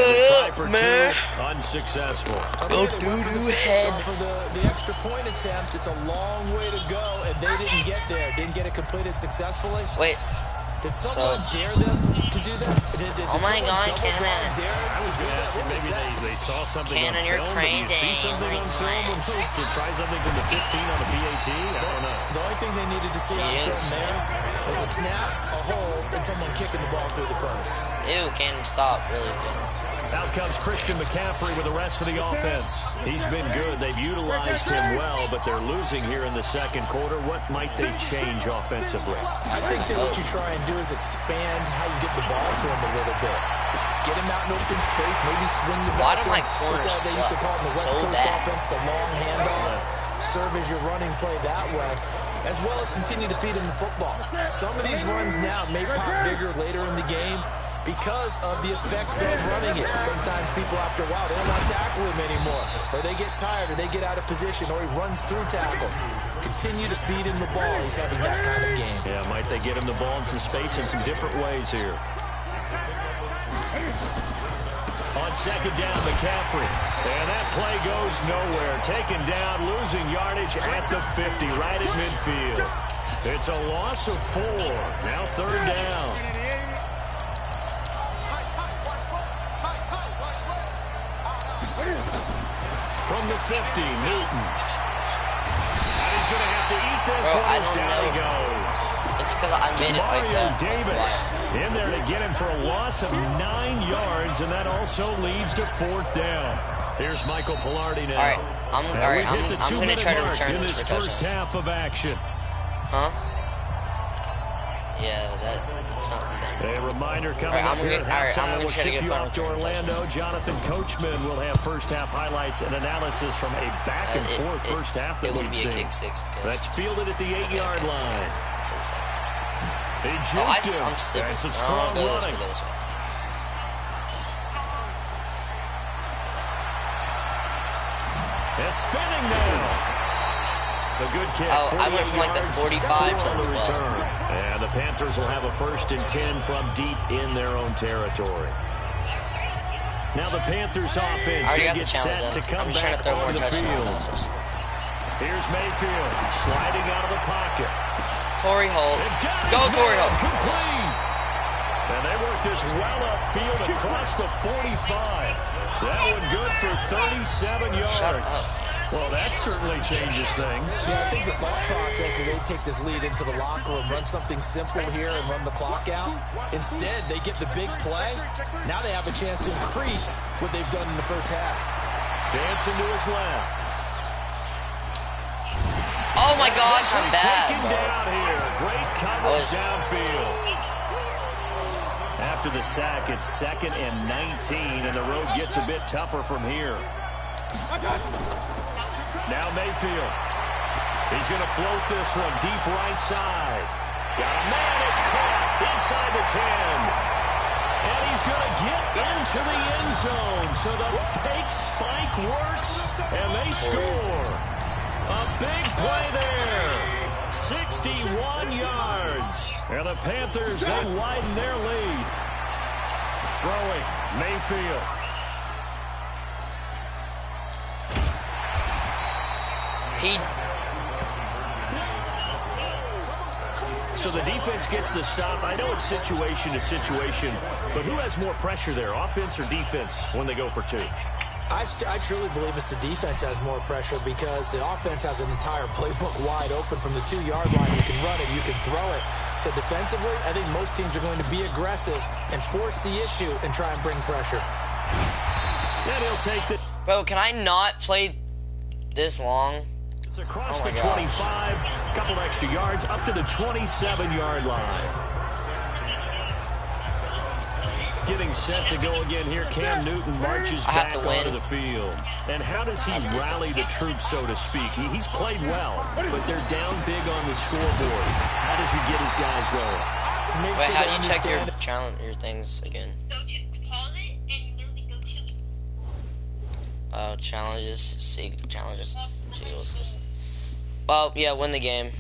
up, man. Unsuccessful. Go doo-doo head. For the extra point attempt, it's a long way to go, and they didn't get there. Didn't get it completed successfully. Wait. Did someone dare them to do that? Oh my God, Cannon. I was going to ask you, maybe they saw something Cannon, on you're film. crazy. Did you see something on film to try something from the 15 on the PAT? I don't know. The only thing they needed to see on film there was a snap, a hold, and someone kicking the ball through the post. Ew, Cannon, stop. Really good. Out comes Christian McCaffrey with the rest of the offense. He's been good. They've utilized him well, but they're losing here in the second quarter. What might they change offensively? I think that what you try and do is expand how you get the ball to him a little bit. Get him out in open space, maybe swing the ball to him. Why do my corners They used to call it the West Coast offense, the long handoff. Serve as your running play that way, as well as continue to feed him the football. Some of these runs now may pop bigger later in the game because of the effects of running it. Sometimes people, after a while, they don't want to tackle him anymore, or they get tired, or they get out of position, or he runs through tackles. Continue to feed him the ball. He's having that kind of game. Yeah, might they get him the ball in some space in some different ways here. On second down, McCaffrey. And that play goes nowhere. Taken down, losing yardage at the 50, right at midfield. It's a loss of 4. Now third down. From the 50, Newton. And he's going to have to eat this one as down he goes. It's because I made it like that. Davis in there to get him for a loss of 9 yards, and that also leads to fourth down. Here's Michael Pilardi now. I'm going to try to return this for first touchdown. half of action. Huh? Yeah, but it's not the same. A reminder coming up here at halftime. We'll ship you off to Orlando. Jonathan Coachman will have first half highlights and analysis from a back-and-forth first half that we've seen. It would be a kick 6 because... That's fielded at the 8-yard line. It's insane. He juked him. I'm stupid. That's a strong go running. this way. They're spinning now. The good kick. I went from like the 45 to the 12. Return. And the Panthers will have a 1st and 10 from deep in their own territory. Now the Panthers offense, they get set to come back onto the field. Here's Mayfield sliding out of the pocket. Torrey Holt. Go Torrey Holt. Complete. And they work this well upfield across the 45. That one good for 37 yards. Shut up. Well, that certainly changes things. Yeah, I think the thought process is they take this lead into the locker room, run something simple here and run the clock out. Instead, they get the big play. Now they have a chance to increase what they've done in the first half. Dancing to his left. Oh my gosh, I'm bad. Taken down here. Great coverage downfield. After the sack, it's 2nd and 19, and the road gets a bit tougher from here. Now Mayfield. He's going to float this one deep right side. Got a man. It's caught inside the 10. And he's going to get into the end zone. So the fake spike works, and they score. A big play there. 61 yards. And the Panthers, they widen their lead. Throwing Mayfield. He. So the defense gets the stop. I know it's situation to situation, but who has more pressure there, offense or defense, when they go for two? I truly believe it's the defense has more pressure because the offense has an entire playbook wide open from the 2-yard line. You can run it, you can throw it. So defensively, I think most teams are going to be aggressive and force the issue and try and bring pressure. And he'll take the... Bro, can I not play this long? It's across the 25, a couple extra yards, up to the 27-yard line. Getting set to go again here. Cam Newton marches back onto the field. And how does he rally the troops, so to speak? He's played well, but they're down big on the scoreboard. How does he get his guys going? Wait, how do you check your things again? Go to pause it and literally go to Challenges. Eagles. Well, yeah, win the game.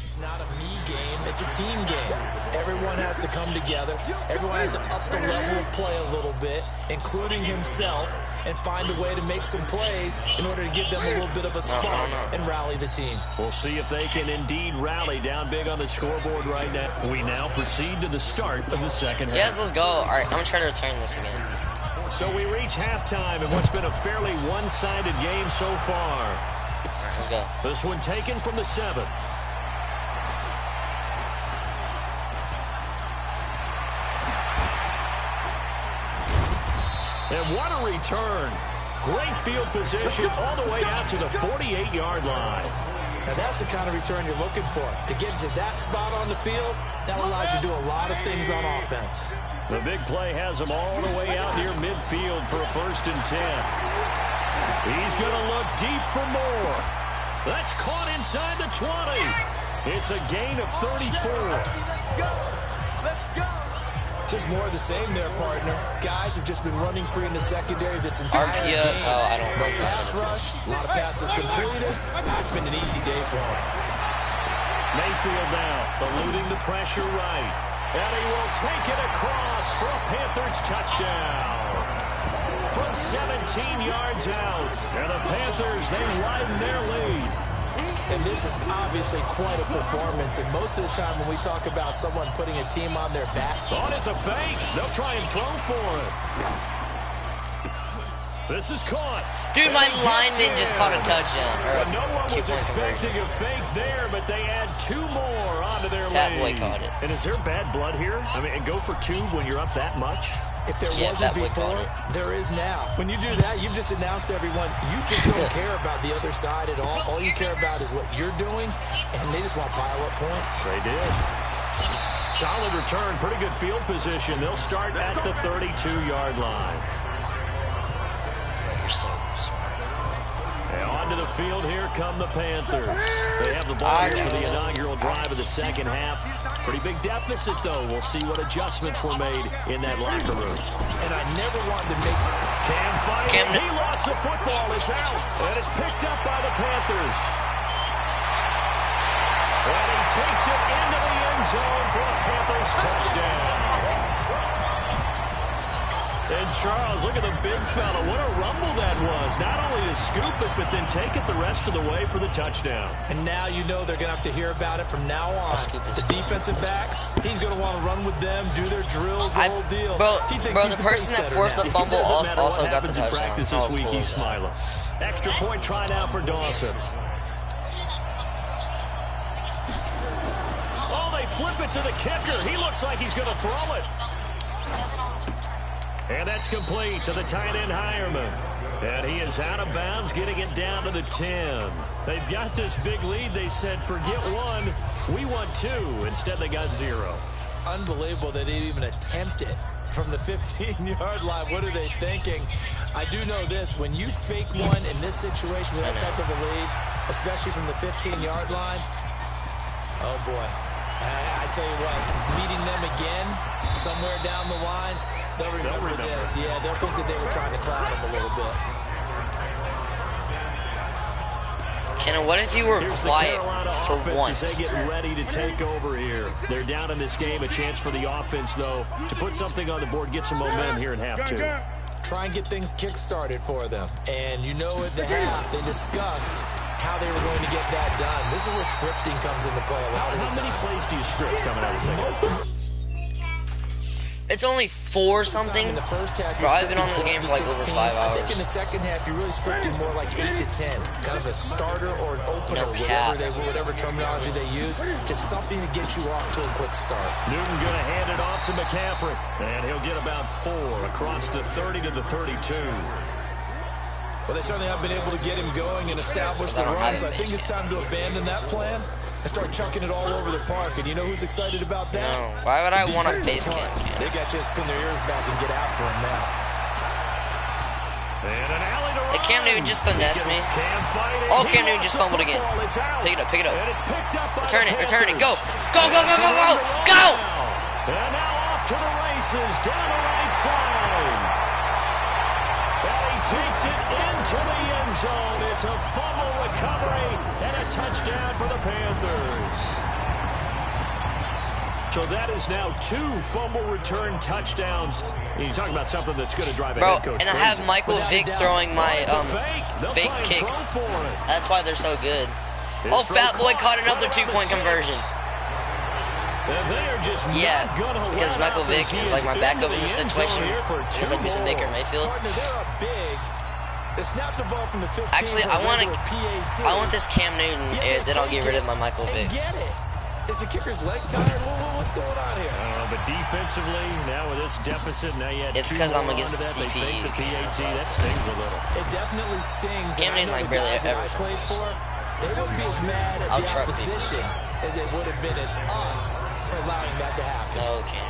It's not a me game, it's a team game. Everyone has to come together. Everyone has to up the level of play a little bit, including himself, and find a way to make some plays in order to give them a little bit of a spark and rally the team. We'll see if they can indeed rally down big on the scoreboard right now. We now proceed to the start of the second half. Yes, let's go. All right, I'm going to try to return this again. So we reach halftime in what's been a fairly one-sided game so far. All right, let's go. This one taken from the 7. And what a return. Great field position all the way out to the 48-yard line. Now that's the kind of return you're looking for. To get to that spot on the field, that allows you to do a lot of things on offense. The big play has him all the way out near midfield for a 1st and 10. He's going to look deep for more. That's caught inside the 20. It's a gain of 34. Just more of the same there, partner. Guys have just been running free in the secondary this entire game. I don't know. No pass rush, a lot of passes completed. It's been an easy day for him. Mayfield now, eluding the pressure right. And he will take it across for a Panthers touchdown. From 17 yards out. And the Panthers, they widen their lead. And this is obviously quite a performance. And most of the time when we talk about someone putting a team on their back. Oh, it's a fake. They'll try and throw for it. This is caught. Dude, my lineman just caught a touchdown. But no one was expecting a fake there, but they add 2 more onto their Fat lead. boy caught it. And is there bad blood here? I mean, and go for 2 when you're up that much? If there wasn't before, there is now. When you do that, you've just announced to everyone, you just don't care about the other side at all. All you care about is what you're doing, and they just want to pile up points. They did. Solid return, pretty good field position. They'll start at the 32-yard line. And onto the field, here come the Panthers. They have the ball here for the inaugural drive of the second half. Pretty big deficit, though. We'll see what adjustments were made in that locker room. And I never wanted to make... Cam fighting. He lost the football. It's out. And it's picked up by the Panthers. And he takes it into the end zone for a Panthers touchdown. And Charles, look at the big fella. What a rumble that was. Not only to scoop it, but then take it the rest of the way for the touchdown. And now you know they're going to have to hear about it from now on. The defensive backs, he's going to want to run with them, do their drills, the whole deal. Bro, the person that forced the fumble also got the touchdown. Practice this week, he's smiling. Extra point try now for Dawson. Oh, they flip it to the kicker. He looks like he's going to throw it. And that's complete to the tight end, Hireman. And he is out of bounds, getting it down to the 10. They've got this big lead. They said, forget 1, we want 2. Instead, they got 0. Unbelievable they didn't even attempt it from the 15-yard line. What are they thinking? I do know this. When you fake one in this situation with that type of a lead, especially from the 15-yard line, oh, boy. I tell you what, meeting them again somewhere down the line, they'll remember this. Yeah, they'll think that they were trying to cloud him a little bit. Kenna, what if you were quiet for once? As they get ready to take over here. They're down in this game. A chance for the offense, though, to put something on the board, get some momentum here in half 2. try and get things kick-started for them. And you know at the half, they discussed how they were going to get that done. This is where scripting comes into play a lot of the time. How many plays do you script coming out of the second? It's only 4 something. In the first half, Bro, I've been on this game for like over 5 I think in hours. the second half, you're really scripting more like 8 to 10. Kind of a starter or an opener, No cap. whatever terminology they use. Just something to get you off to a quick start. Newton going to hand it off to McCaffrey. And he'll get about 4 across the 30 to the 32. Well, they certainly have been able to get him going and establish the runs. I think it's time to abandon that plan and start chucking it all over the park. And you know who's excited about that? No, why would I want a face cam? They got just pin their ears back and get after him now. And an alley to Did Cam Newton just finesse me? Oh, Cam Newton just fumbled again. Pick it up, pick it up. Return it, go! Go, go, go, go, go! Go! And now off to the races, down the right side. And he takes it into the end zone. It's a fumble recovery and a touchdown for the Panthers. So that is now 2 fumble return touchdowns. You talk about something that's going to drive a head coach and I have Michael Vick throwing my fake kicks. That's why they're so good. Oh, Fat Boy caught another 2-point conversion. Yeah, because Michael Vick is like my backup in this situation. Because I'm using Baker Mayfield. Actually, I want this Cam Newton. Then I'll get rid of my Michael Vick. Is the kicker's leg tired? What's going on here? But defensively, now with this deficit, now you had it's because I'm against the CPU. The PAT, that stings a little. It definitely stings. Cam Newton like barely ever played for. They wouldn't be as mad at the opposition as they would have been at us for allowing that to happen. Okay.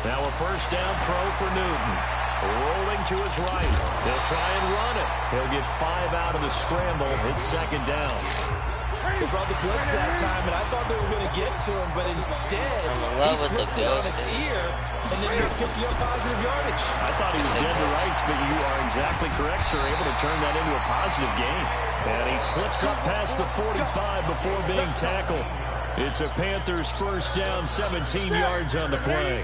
Now a first down throw for Newton. Rolling to his right. He'll try and run it. He'll get 5 out of the scramble. It's second down. They brought the blitz that time, and I thought they were going to get to him, but instead, I'm in love with the ghost. Ear, and then they're picking up positive yardage. I thought he was dead to rights, but you are exactly correct, sir. Able to turn that into a positive gain. And he slips up past the 45 before being tackled. It's a Panthers first down, 17 yards on the play.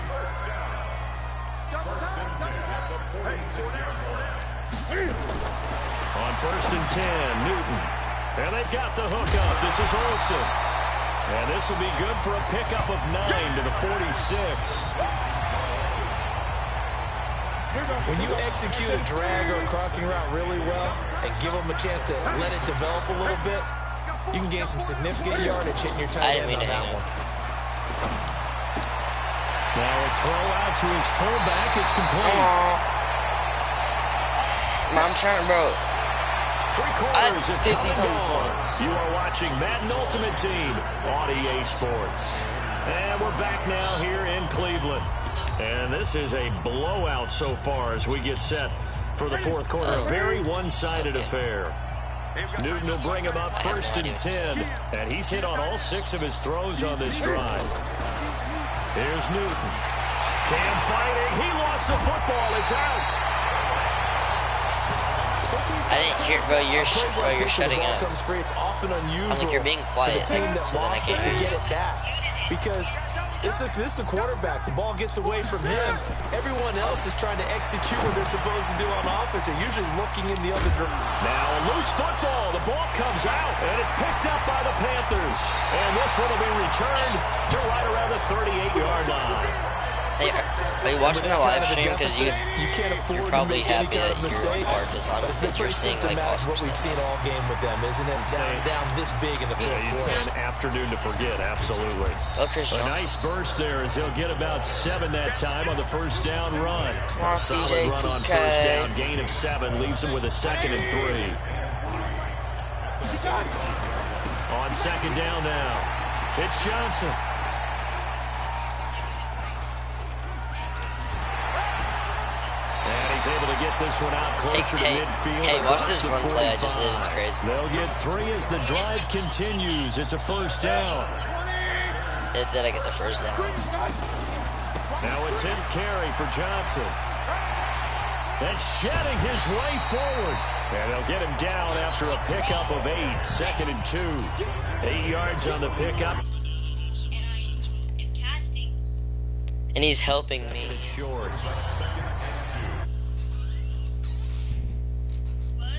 On first and 10, Newton. And they've got the hook up. This is Olsen. And this will be good for a pickup of 9 to the 46. When you execute a drag or a crossing route really well and give them a chance to let it develop a little bit, you can gain some significant yardage hitting your tight end on that one. Now a throw out to his fullback is complete. I'm trying, bro. I have 50-something points. You are watching Madden Ultimate Team on EA Sports. And we're back now here in Cleveland. And this is a blowout so far as we get set for the fourth quarter. A very one-sided affair. Newton will bring him up first and 10. And he's hit on all 6 of his throws on this drive. Here's Newton. Cam fighting. He lost the football. It's out. I didn't hear, bro. You're shutting up. It's often unusual. I'm like, you're being quiet, so then I can't hear you. Get it back because this is a quarterback. The ball gets away from him. Everyone else is trying to execute what they're supposed to do on offense. They're usually looking in the other direction. Now a loose football. The ball comes out, and it's picked up by the Panthers. And this one will be returned to right around the 38-yard line. Hey, are you watching the live stream? Because you're probably happy that you are, because you're seeing like awesome what we've stuff. seen all game with them, isn't it? Down this big in the fourth quarter. An afternoon to forget, absolutely. Oh, Chris Johnson. A nice burst there as he'll get about 7 that time on the first down run. Come on, Solid CJ, run on 2K. first down, gain of 7, leaves him with a 2nd and 3. On second down now, it's Johnson. He's able to get this one out closer to midfield. Hey, watch this run play I just did. It's crazy. They'll get 3 as the drive continues. It's a first down. Did I get the first down? Now a 10th carry for Johnson. And shedding his way forward. And they'll get him down after a pickup of 8. 2nd and 2. 8 yards on the pickup. And he's helping me. Short.